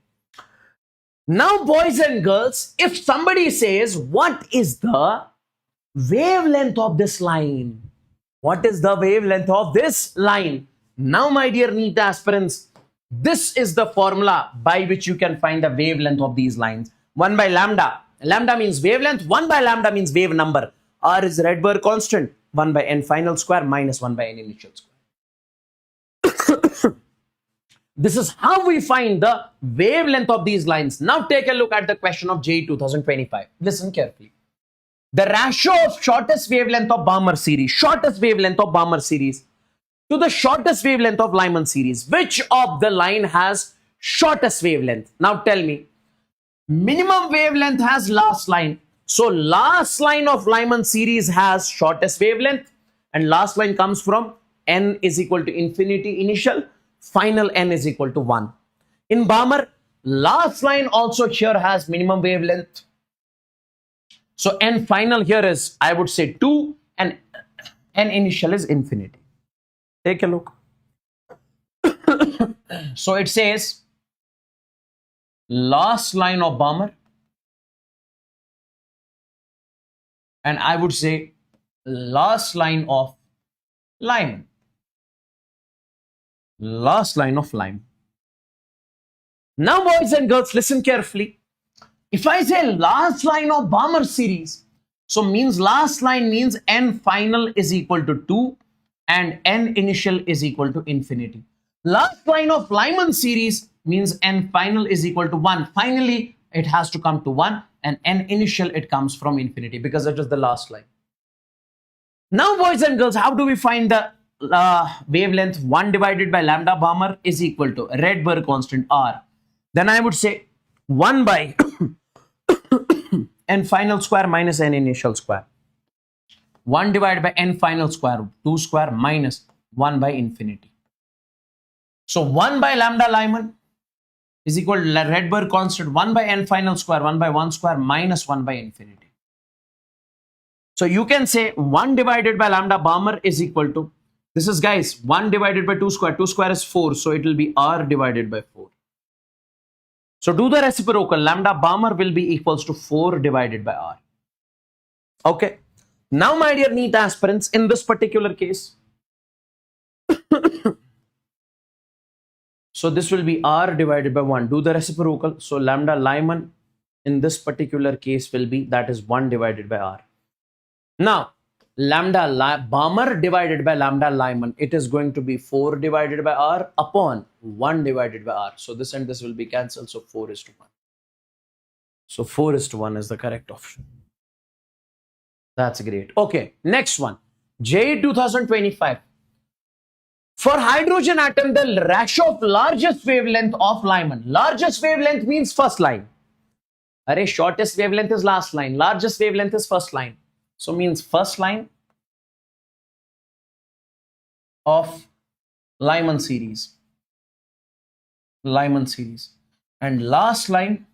Now, boys and girls, if somebody says, what is the wavelength of this line? What is the wavelength of this line? Now, my dear NEET aspirants, this is the formula by which you can find the wavelength of these lines. 1 by lambda. Lambda means wavelength. 1 by lambda means wave number. R is Rydberg constant. 1 by n final square minus 1 by n initial square. This is how we find the wavelength of these lines. Now take a look at the question of JEE 2025. Listen carefully. The ratio of shortest wavelength of Balmer series, to the shortest wavelength of Lyman series. Which of the line has shortest wavelength? Now tell me. Minimum wavelength has last line. So last line of Lyman series has shortest wavelength, and last line comes from n is equal to infinity initial, final n is equal to 1. In Balmer, last line also here has minimum wavelength. So n final here is, I would say 2, and n initial is infinity. Take a look. So it says last line of Balmer, and I would say last line of Lyman. Last line of Lyman. Now, boys and girls, listen carefully. If I say last line of Balmer series, so means last line means n final is equal to 2 and n initial is equal to infinity. Last line of Lyman series means n final is equal to 1. Finally, it has to come to 1, and n initial, it comes from infinity because it is the last line. Now, boys and girls, how do we find the wavelength? 1 divided by lambda Balmer is equal to Rydberg constant R. Then I would say 1 by n final square minus n initial square. 1 divided by n final square, 2 square minus 1 by infinity. So 1 by lambda Lyman is equal to Rydberg constant 1 by n final square, 1 by 1 square minus 1 by infinity. So you can say 1 divided by lambda Balmer is equal to, this is, guys, 1 divided by 2 square. 2 square is 4, so it will be R divided by 4. So do the reciprocal. Lambda Balmer will be equals to 4 divided by R. Okay. Now, my dear NEET aspirants, in this particular case, so this will be R divided by 1. Do the reciprocal. So lambda Lyman in this particular case will be, that is 1 divided by R. Now, lambda Balmer divided by lambda Lyman, it is going to be 4 divided by R upon 1 divided by R. So this and this will be cancelled. So 4 is to 1. So 4 is to 1 is the correct option. That's great. Okay, next one. JEE 2025. For hydrogen atom, the ratio of largest wavelength of Lyman. Largest wavelength means first line. Array, shortest wavelength is last line. Largest wavelength is first line. So means first line of Lyman series. Lyman series. And last line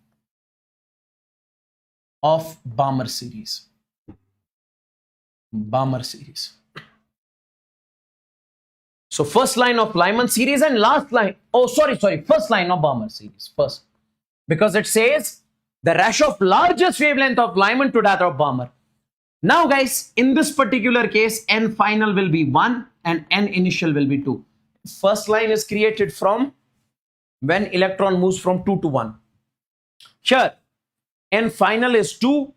of Balmer series. Balmer series. So first line of Lyman series and last line, first line of Balmer series. First. Because it says the ratio of largest wavelength of Lyman to that of Balmer. Now, guys, in this particular case, n final will be 1 and n initial will be 2. First line is created from when electron moves from 2 to 1. Here, n final is 2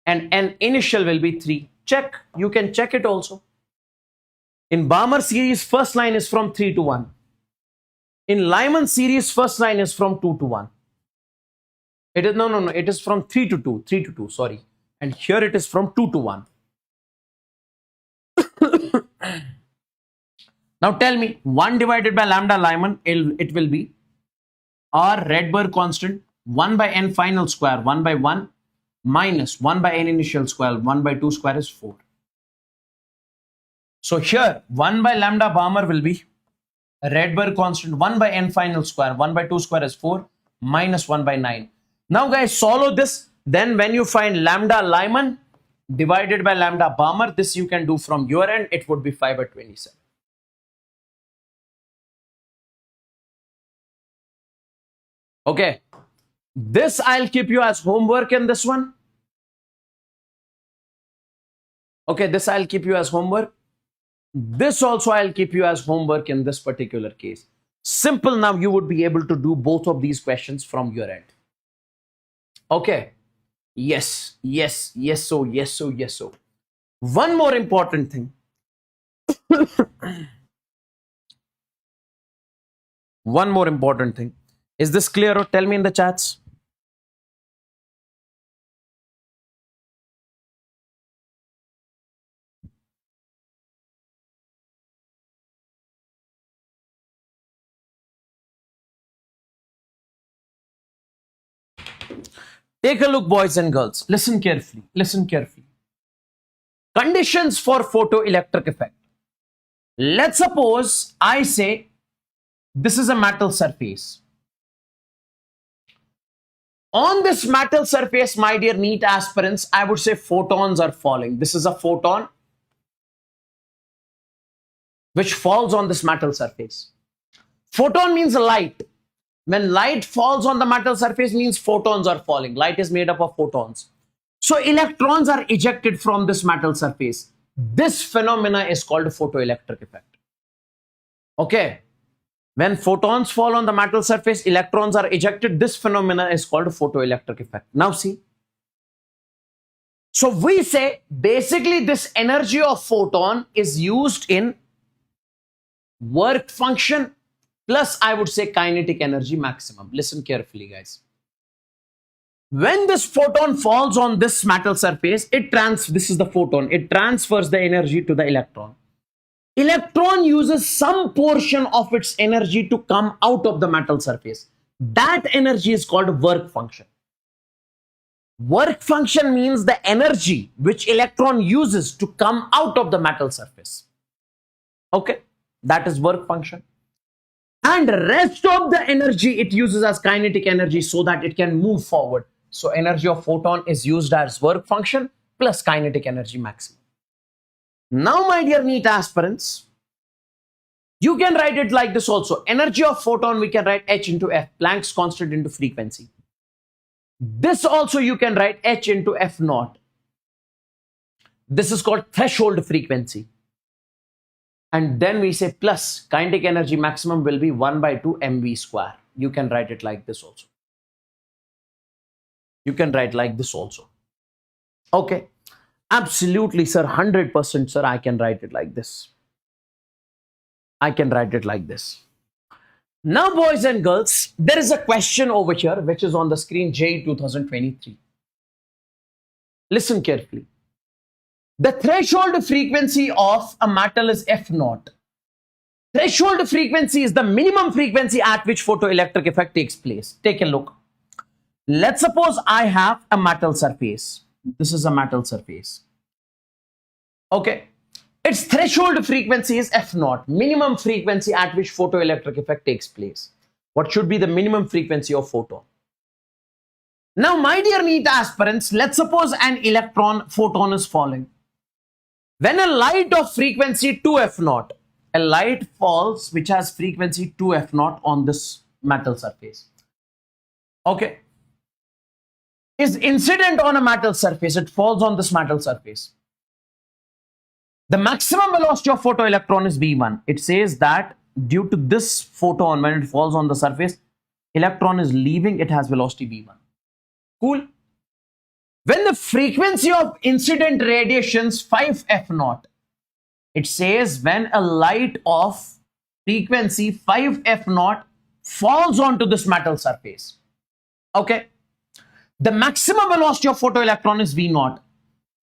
and n initial will be 3. Check. You can check it also. In Balmer series, first line is from 3 to 1. In Lyman series, first line is from 2 to 1. It is, no, it is from 3 to 2. 3 to 2, sorry. And here it is from 2 to 1. Now tell me, 1 divided by lambda Lyman, it will be R Rydberg constant 1 by n final square, 1 by 1 minus 1 by n initial square, 1 by 2 square is 4. So here 1 by lambda Balmer will be Rydberg constant 1 by n final square, 1 by 2 square is 4 minus 1 by 9. Now, guys, solve this. Then when you find lambda Lyman divided by lambda Balmer, this you can do from your end. It would be 5 by 27. Okay. This I'll keep you as homework in this one. Okay, this I'll keep you as homework. This also I'll keep you as homework in this particular case. Simple. Now you would be able to do both of these questions from your end. Okay. Yes. So. One more important thing. One more important thing. Is this clear? Or tell me in the chats. Take a look, boys and girls. Listen carefully. Listen carefully. Conditions for photoelectric effect. Let's suppose I say this is a metal surface. On this metal surface, my dear NEET aspirants, I would say photons are falling. This is a photon which falls on this metal surface. Photon means light. When light falls on the metal surface means photons are falling. Light is made up of photons. So electrons are ejected from this metal surface. This phenomena is called photoelectric effect. Okay. When photons fall on the metal surface, electrons are ejected. This phenomena is called photoelectric effect. Now see. So we say basically this energy of photon is used in work function plus I would say kinetic energy maximum. Listen carefully, guys. When this photon falls on this metal surface, this is the photon, it transfers the energy to the electron. Electron uses some portion of its energy to come out of the metal surface. That energy is called work function. Work function means the energy which electron uses to come out of the metal surface. Okay, that is work function. And rest of the energy it uses as kinetic energy so that it can move forward. So energy of photon is used as work function plus kinetic energy maximum. Now, my dear NEET aspirants, you can write it like this also. Energy of photon, we can write h into f, Planck's constant into frequency. This also you can write h into f naught. This is called threshold frequency. And then we say plus kinetic energy maximum will be 1 by 2 mv square. You can write it like this also. You can write like this also. Okay. Absolutely, sir. 100%, sir. I can write it like this. I can write it like this. Now, boys and girls, there is a question over here which is on the screen, JEE 2023. Listen carefully. The threshold frequency of a metal is F naught. Threshold frequency is the minimum frequency at which photoelectric effect takes place. Take a look. Let's suppose I have a metal surface. This is a metal surface. Okay. Its threshold frequency is F naught, minimum frequency at which photoelectric effect takes place. What should be the minimum frequency of photon? Now, my dear NEET aspirants, let's suppose an photon is falling. When a light of frequency 2f naught, a light falls which has frequency 2f naught on this metal surface. Okay. Is incident on a metal surface, it falls on this metal surface. The maximum velocity of photoelectron is v1. It says that due to this photon, when it falls on the surface, electron is leaving, it has velocity v1. Cool. When the frequency of incident radiations 5f naught, it says when a light of frequency 5f naught falls onto this metal surface. Okay. The maximum velocity of photoelectron is v naught,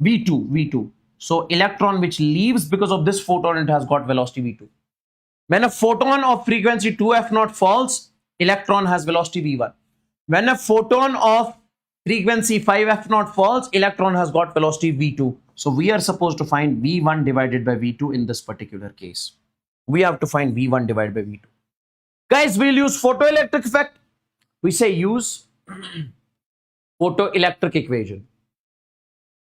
v2. So electron which leaves because of this photon, it has got velocity v2. When a photon of frequency 2f naught falls, electron has velocity v1. When a photon of frequency 5f naught falls, electron has got velocity v2. So we are supposed to find v1 divided by v2 in this particular case. We have to find v1 divided by v2. Guys, we'll use photoelectric effect. We say use photoelectric equation.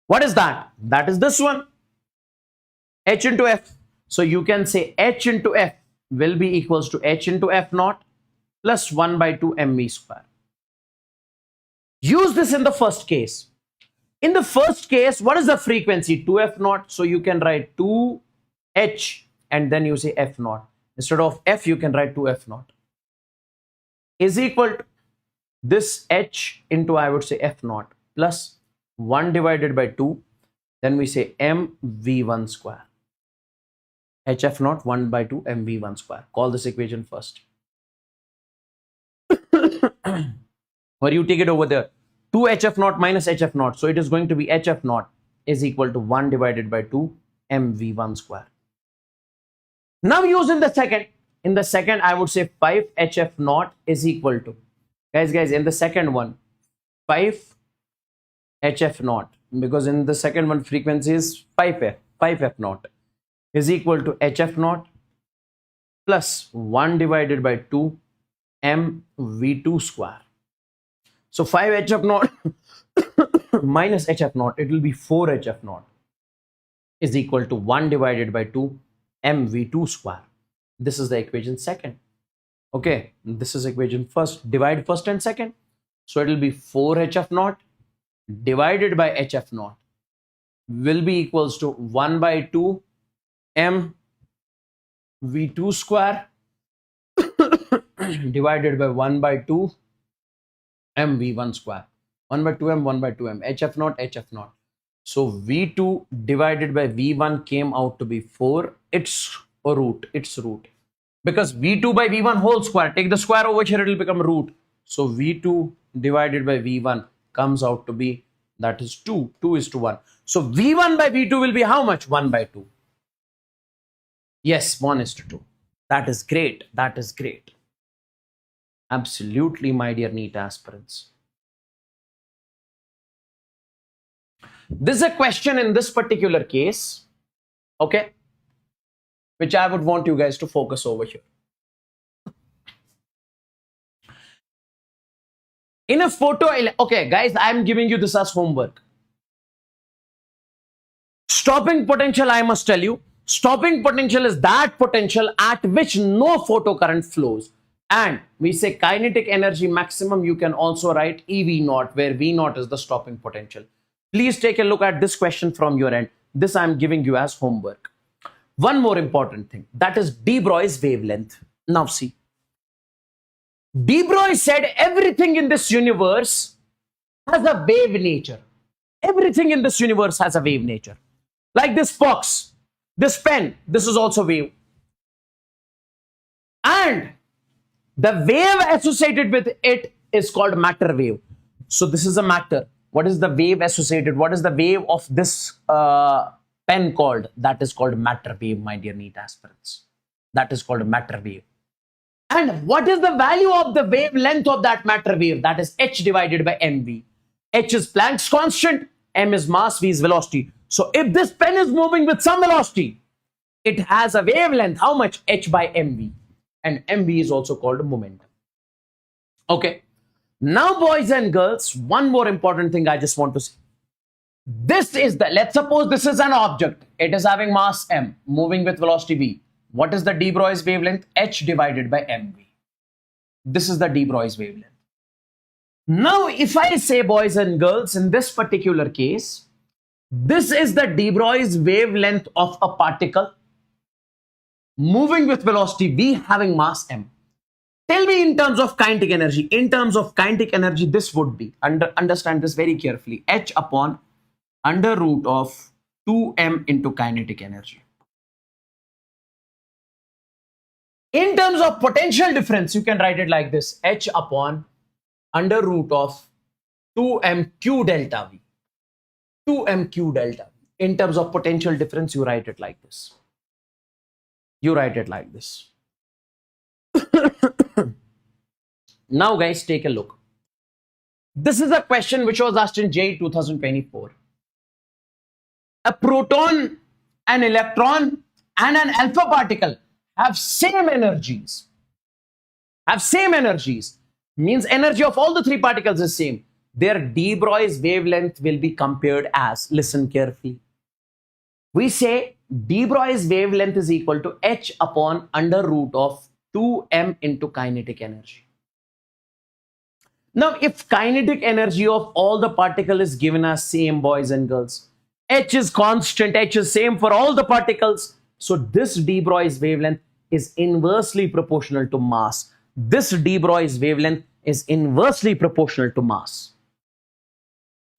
What is that? That is this one. H into F. So you can say H into F will be equals to H into F naught plus 1 by 2 mv square. Use this in the first case. In the first case, what is the frequency? 2f naught. So you can write 2h and then you say f naught. Instead of f, you can write 2f naught. Is equal to this h into, I would say, f naught plus 1 divided by 2. Then we say mv1 square. hf naught 1 by 2 mv1 square. Call this equation first. Or you take it over there. 2 hf naught minus hf naught. So it is going to be hf naught is equal to 1 divided by 2 mv1 square. Now use in the second. In the second, I would say 5 hf naught is equal to, guys, in the second one, 5 hf naught, because in the second one frequency is 5f naught is equal to hf naught plus 1 divided by 2 mv2 square. So 5 hf naught minus hf naught, it will be 4 hf naught is equal to 1 divided by 2 mv2 square. This is the equation second. Okay, this is equation first. Divide first and second. So it will be 4 hf naught divided by hf naught will be equals to 1 by 2 m v2 square divided by 1 by 2 m v1 square. 1 by 2m, 1 by 2m, hf naught, hf naught. So v2 divided by v1 came out to be 4. It's a root. It's root. Because v2 by v1 whole square, take the square over here, it will become root. So v2 divided by v1 comes out to be, that is 2. 2 is to 1. So v1 by v2 will be how much? 1 by 2. Yes, 1 is to 2. That is great. That is great. Absolutely, my dear NEET aspirants. This is a question in this particular case, okay, which I would want you guys to focus over here. In a photo, okay, guys, I'm giving you this as homework. Stopping potential, I must tell you, stopping potential is that potential at which no photocurrent flows. And we say kinetic energy maximum, you can also write EV naught, where V naught is the stopping potential. Please take a look at this question from your end. This I'm giving you as homework. One more important thing, that is de Broglie's wavelength. Now see, de Broglie said everything in this universe has a wave nature. Everything in this universe has a wave nature. Like this box, this pen, this is also wave. And the wave associated with it is called matter wave. So this is a matter. What is the wave associated? What is the wave of this pen called? That is called matter wave, my dear NEET aspirants. That is called matter wave. And what is the value of the wavelength of that matter wave? That is h divided by mv. H is Planck's constant, m is mass, v is velocity. So if this pen is moving with some velocity, it has a wavelength. How much? H by mv. And mv is also called momentum. Okay. Now, boys and girls, one more important thing I just want to say. This is the, let's suppose this is an object. It is having mass m, moving with velocity v. What is the de Broglie's wavelength? H divided by mv. This is the de Broglie's wavelength. Now, if I say, boys and girls, in this particular case, this is the de Broglie's wavelength of a particle moving with velocity v having mass m. Tell me in terms of kinetic energy. In terms of kinetic energy, this would be, understand this very carefully, h upon under root of 2m into kinetic energy. In terms of potential difference, you can write it like this, h upon under root of 2mq delta v. 2mq delta v. In terms of potential difference, you write it like this. You write it like this. Now, guys, take a look. This is a question which was asked in JEE 2024. A proton, an electron, and an alpha particle have same energies. Have same energies. Means energy of all the three particles is same. Their de Broglie's wavelength will be compared as, listen carefully. We say de Broglie's wavelength is equal to h upon under root of 2m into kinetic energy. Now, if kinetic energy of all the particle is given as same, boys and girls, h is constant, h is same for all the particles. So this de Broglie's wavelength is inversely proportional to mass. This de Broglie's wavelength is inversely proportional to mass.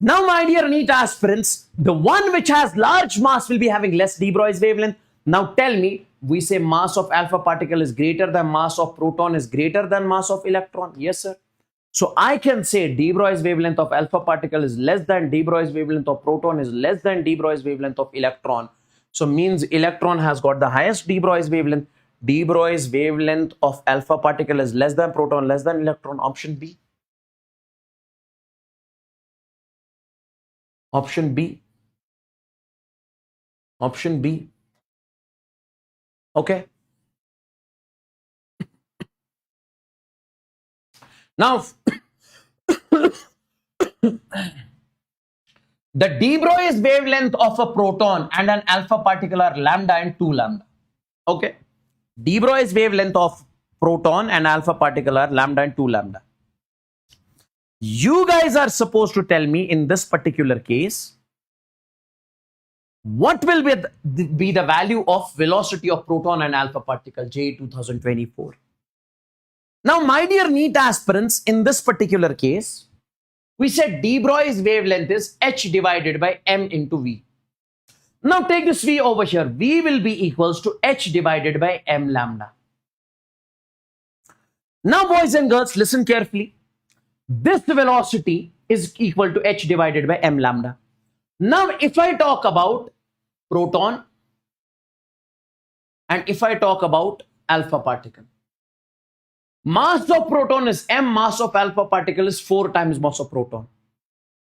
Now, my dear NEET aspirants, the one which has large mass will be having less de Broglie's wavelength. Now tell me, we say mass of alpha particle is greater than mass of proton is greater than mass of electron. Yes, sir. So I can say de Broglie's wavelength of alpha particle is less than de Broglie's wavelength of proton is less than de Broglie's wavelength of electron. So means electron has got the highest de Broglie's wavelength. De Broglie's wavelength of alpha particle is less than proton, less than electron. Option B. Option B. Option B. Okay. Now, the de Broglie wavelength of a proton and an alpha particle are lambda and 2 lambda. Okay. De Broglie wavelength of proton and alpha particle are lambda and 2 lambda. You guys are supposed to tell me in this particular case, what will be the value of velocity of proton and alpha particle JE 2024? Now, my dear NEET aspirants, in this particular case, we said de Broglie's wavelength is h divided by m into v. Now take this v over here. V will be equals to h divided by m lambda. Now, boys and girls, listen carefully. This velocity is equal to h divided by m lambda. Now, if I talk about proton and if I talk about alpha particle, mass of proton is m, mass of alpha particle is 4 times mass of proton.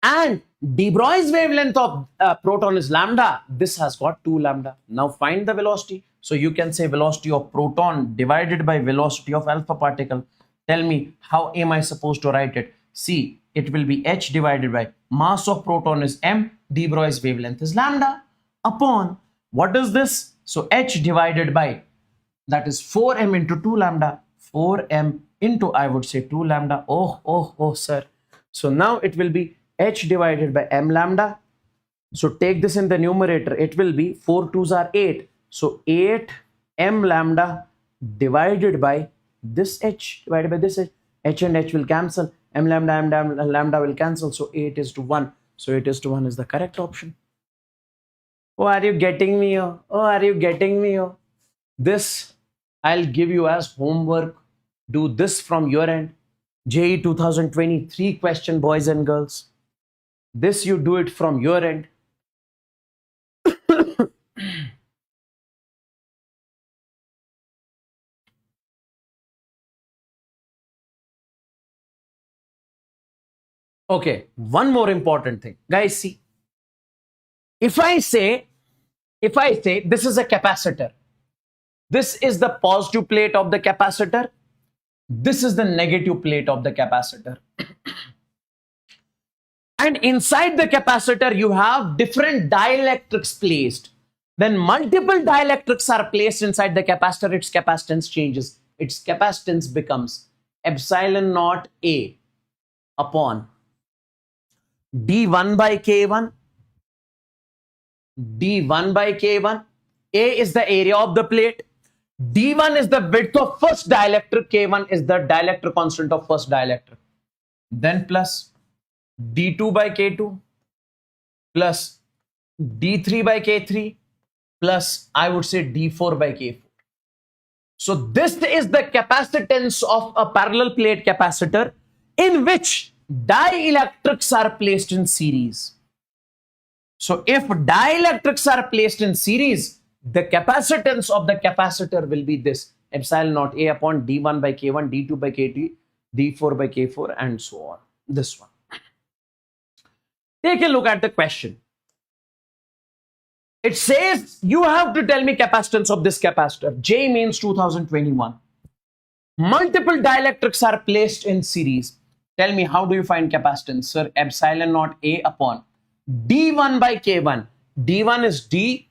And de Broglie's wavelength of proton is lambda. This has got 2 lambda. Now find the velocity. So you can say velocity of proton divided by velocity of alpha particle. Tell me, how am I supposed to write it? See, it will be h divided by mass of proton is m, de Broglie's wavelength is lambda, upon, what is this? So h divided by, that is 4m into 2 lambda, 4m into, I would say, 2 lambda. Oh, sir. So now it will be h divided by m lambda. So take this in the numerator. It will be 4 2s are 8. So 8 m lambda divided by this h divided by this h. H and h will cancel. M lambda will cancel. So 8 is to 1. So 8 is to 1 is the correct option. Oh, are you getting me? Oh, are you getting me? Oh, this I'll give you as homework. Do this from your end. JE 2023 question, boys and girls. This you do it from your end. Okay, one more important thing. Guys, see. If I say this is a capacitor, this is the positive plate of the capacitor, this is the negative plate of the capacitor. And inside the capacitor, you have different dielectrics placed. When multiple dielectrics are placed inside the capacitor, its capacitance changes. Its capacitance becomes epsilon naught A upon D1 by K1. D1 by K1. A is the area of the plate. D1 is the width of first dielectric. K1 is the dielectric constant of first dielectric. Then plus D2 by K2 plus D3 by K3 plus, I would say, D4 by K4. So this is the capacitance of a parallel plate capacitor in which dielectrics are placed in series. So if dielectrics are placed in series, the capacitance of the capacitor will be this epsilon naught A upon D1 by K1, D2 by K2, D4 by K4, and so on. This one. Take a look at the question. It says you have to tell me capacitance of this capacitor. J means 2021. Multiple dielectrics are placed in series. Tell me, how do you find capacitance? Sir, epsilon naught A upon D1 by K1. D1 is D,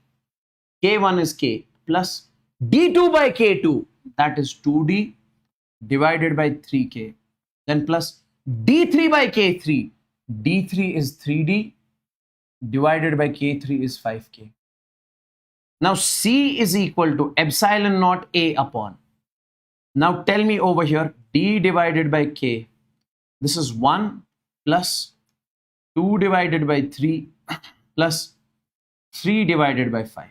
K1 is K, plus D2 by K2, that is 2D divided by 3K. Then plus D3 by K3. D3 is 3D divided by K3 is 5K. Now C is equal to epsilon naught A upon. Now tell me over here, D divided by K. This is 1 plus 2 divided by 3 plus 3 divided by 5.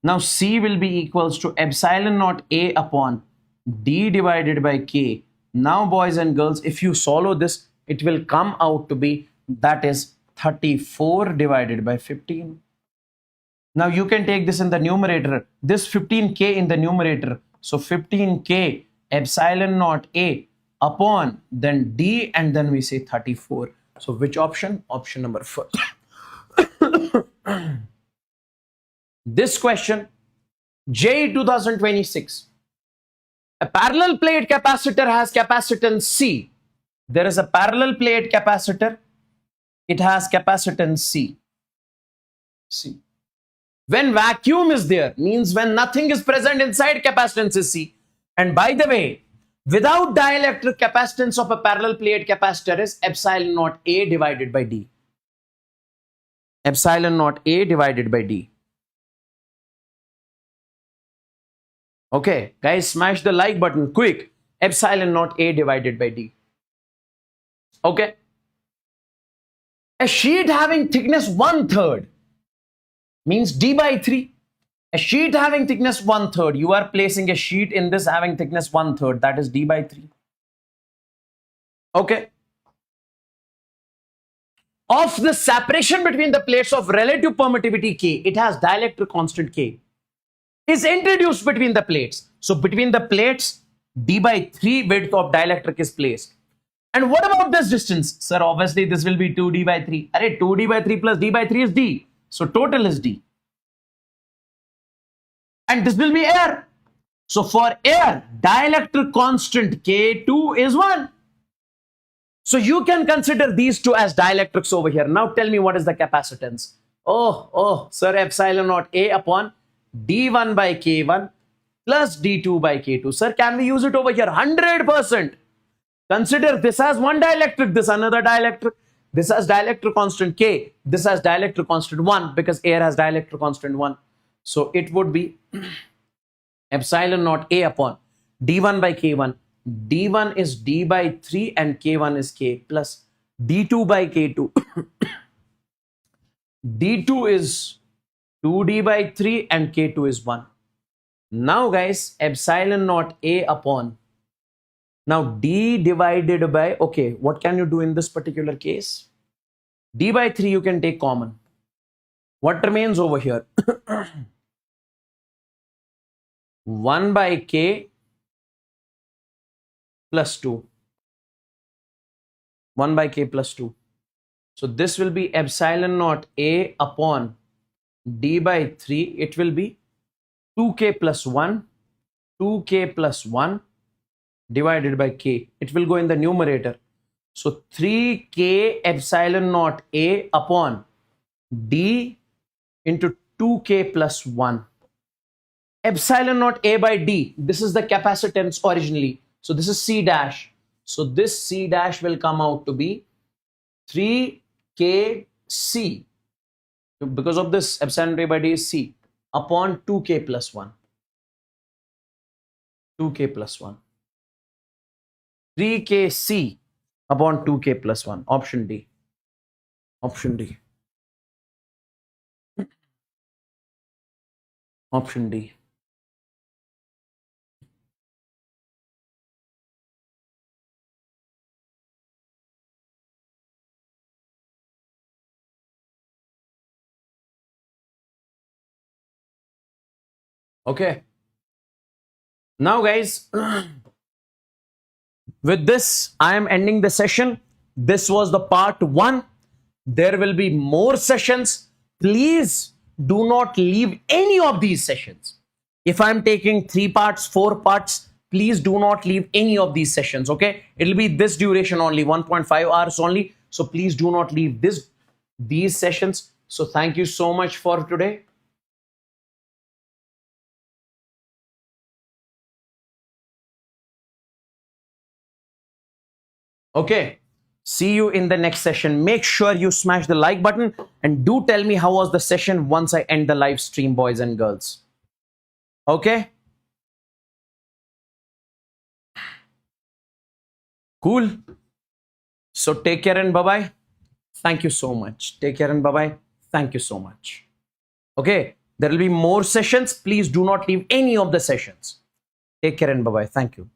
Now C will be equals to epsilon naught A upon D divided by K. Now, boys and girls, if you solve this, it will come out to be, that is 34 divided by 15. Now you can take this in the numerator, this 15K in the numerator. So 15K epsilon naught A upon then D, and then we say 34. So which option? Option number 4. This question, JE 2026. A parallel plate capacitor has capacitance C. There is a parallel plate capacitor. It has capacitance C. C. When vacuum is there, means when nothing is present inside, capacitance is C. And by the way, without dielectric, capacitance of a parallel plate capacitor is epsilon naught A divided by D. Epsilon naught A divided by D. Okay, guys, smash the like button quick. Epsilon naught A divided by D. Okay. A sheet having thickness 1/3 means D by 3. A sheet having thickness 1/3. You are placing a sheet in this having thickness 1/3. That is D by 3. Okay. Of the separation between the plates of relative permittivity K, it has dielectric constant K, is introduced between the plates. So between the plates, D by 3 width of dielectric is placed. And what about this distance? Sir, obviously this will be 2D by 3. Array, 2D by 3 plus D by 3 is D. So total is D. And this will be air. So for air, dielectric constant K2 is 1. So you can consider these two as dielectrics over here. Now tell me what is the capacitance. Oh, sir, epsilon naught A upon D1 by K1 plus D2 by K2. Sir, can we use it over here? 100%. Consider this as one dielectric, this another dielectric. This has dielectric constant K. This has dielectric constant 1 because air has dielectric constant 1. So it would be epsilon naught A upon D1 by K1. D1 is D by 3 and K1 is K plus D2 by K2. D2 is 2D by 3 and K2 is 1. Now guys, epsilon naught A upon, now D divided by, okay, what can you do in this particular case? D by 3 you can take common. What remains over here? 1 by K plus 2. 1 by K plus 2. So this will be epsilon naught A upon D by 3. It will be 2K plus 1, 2K plus 1 divided by K. It will go in the numerator. So 3K epsilon naught A upon D into 2K plus 1. Epsilon naught A by D. This is the capacitance originally. So this is C dash. So this C dash will come out to be 3KC. Because of this, epsilon naught A by D is C upon 2K plus 1. 2K plus 1. 3KC upon 2K plus 1. Option D. Option D. Option D. Okay. Now guys, with this, I am ending the session. This was the part 1. There will be more sessions. Please do not leave any of these sessions. If I'm taking 3 parts, 4 parts, please do not leave any of these sessions. Okay. It'll be this duration only, 1.5 hours only. So please do not leave these sessions. So thank you so much for today. Okay, see you in the next session. Make sure you smash the like button and do tell me how was the session once I end the live stream, boys and girls. Okay? Cool. So take care and bye-bye. Thank you so much. Take care and bye-bye. Thank you so much. Okay, there will be more sessions. Please do not leave any of the sessions. Take care and bye-bye. Thank you.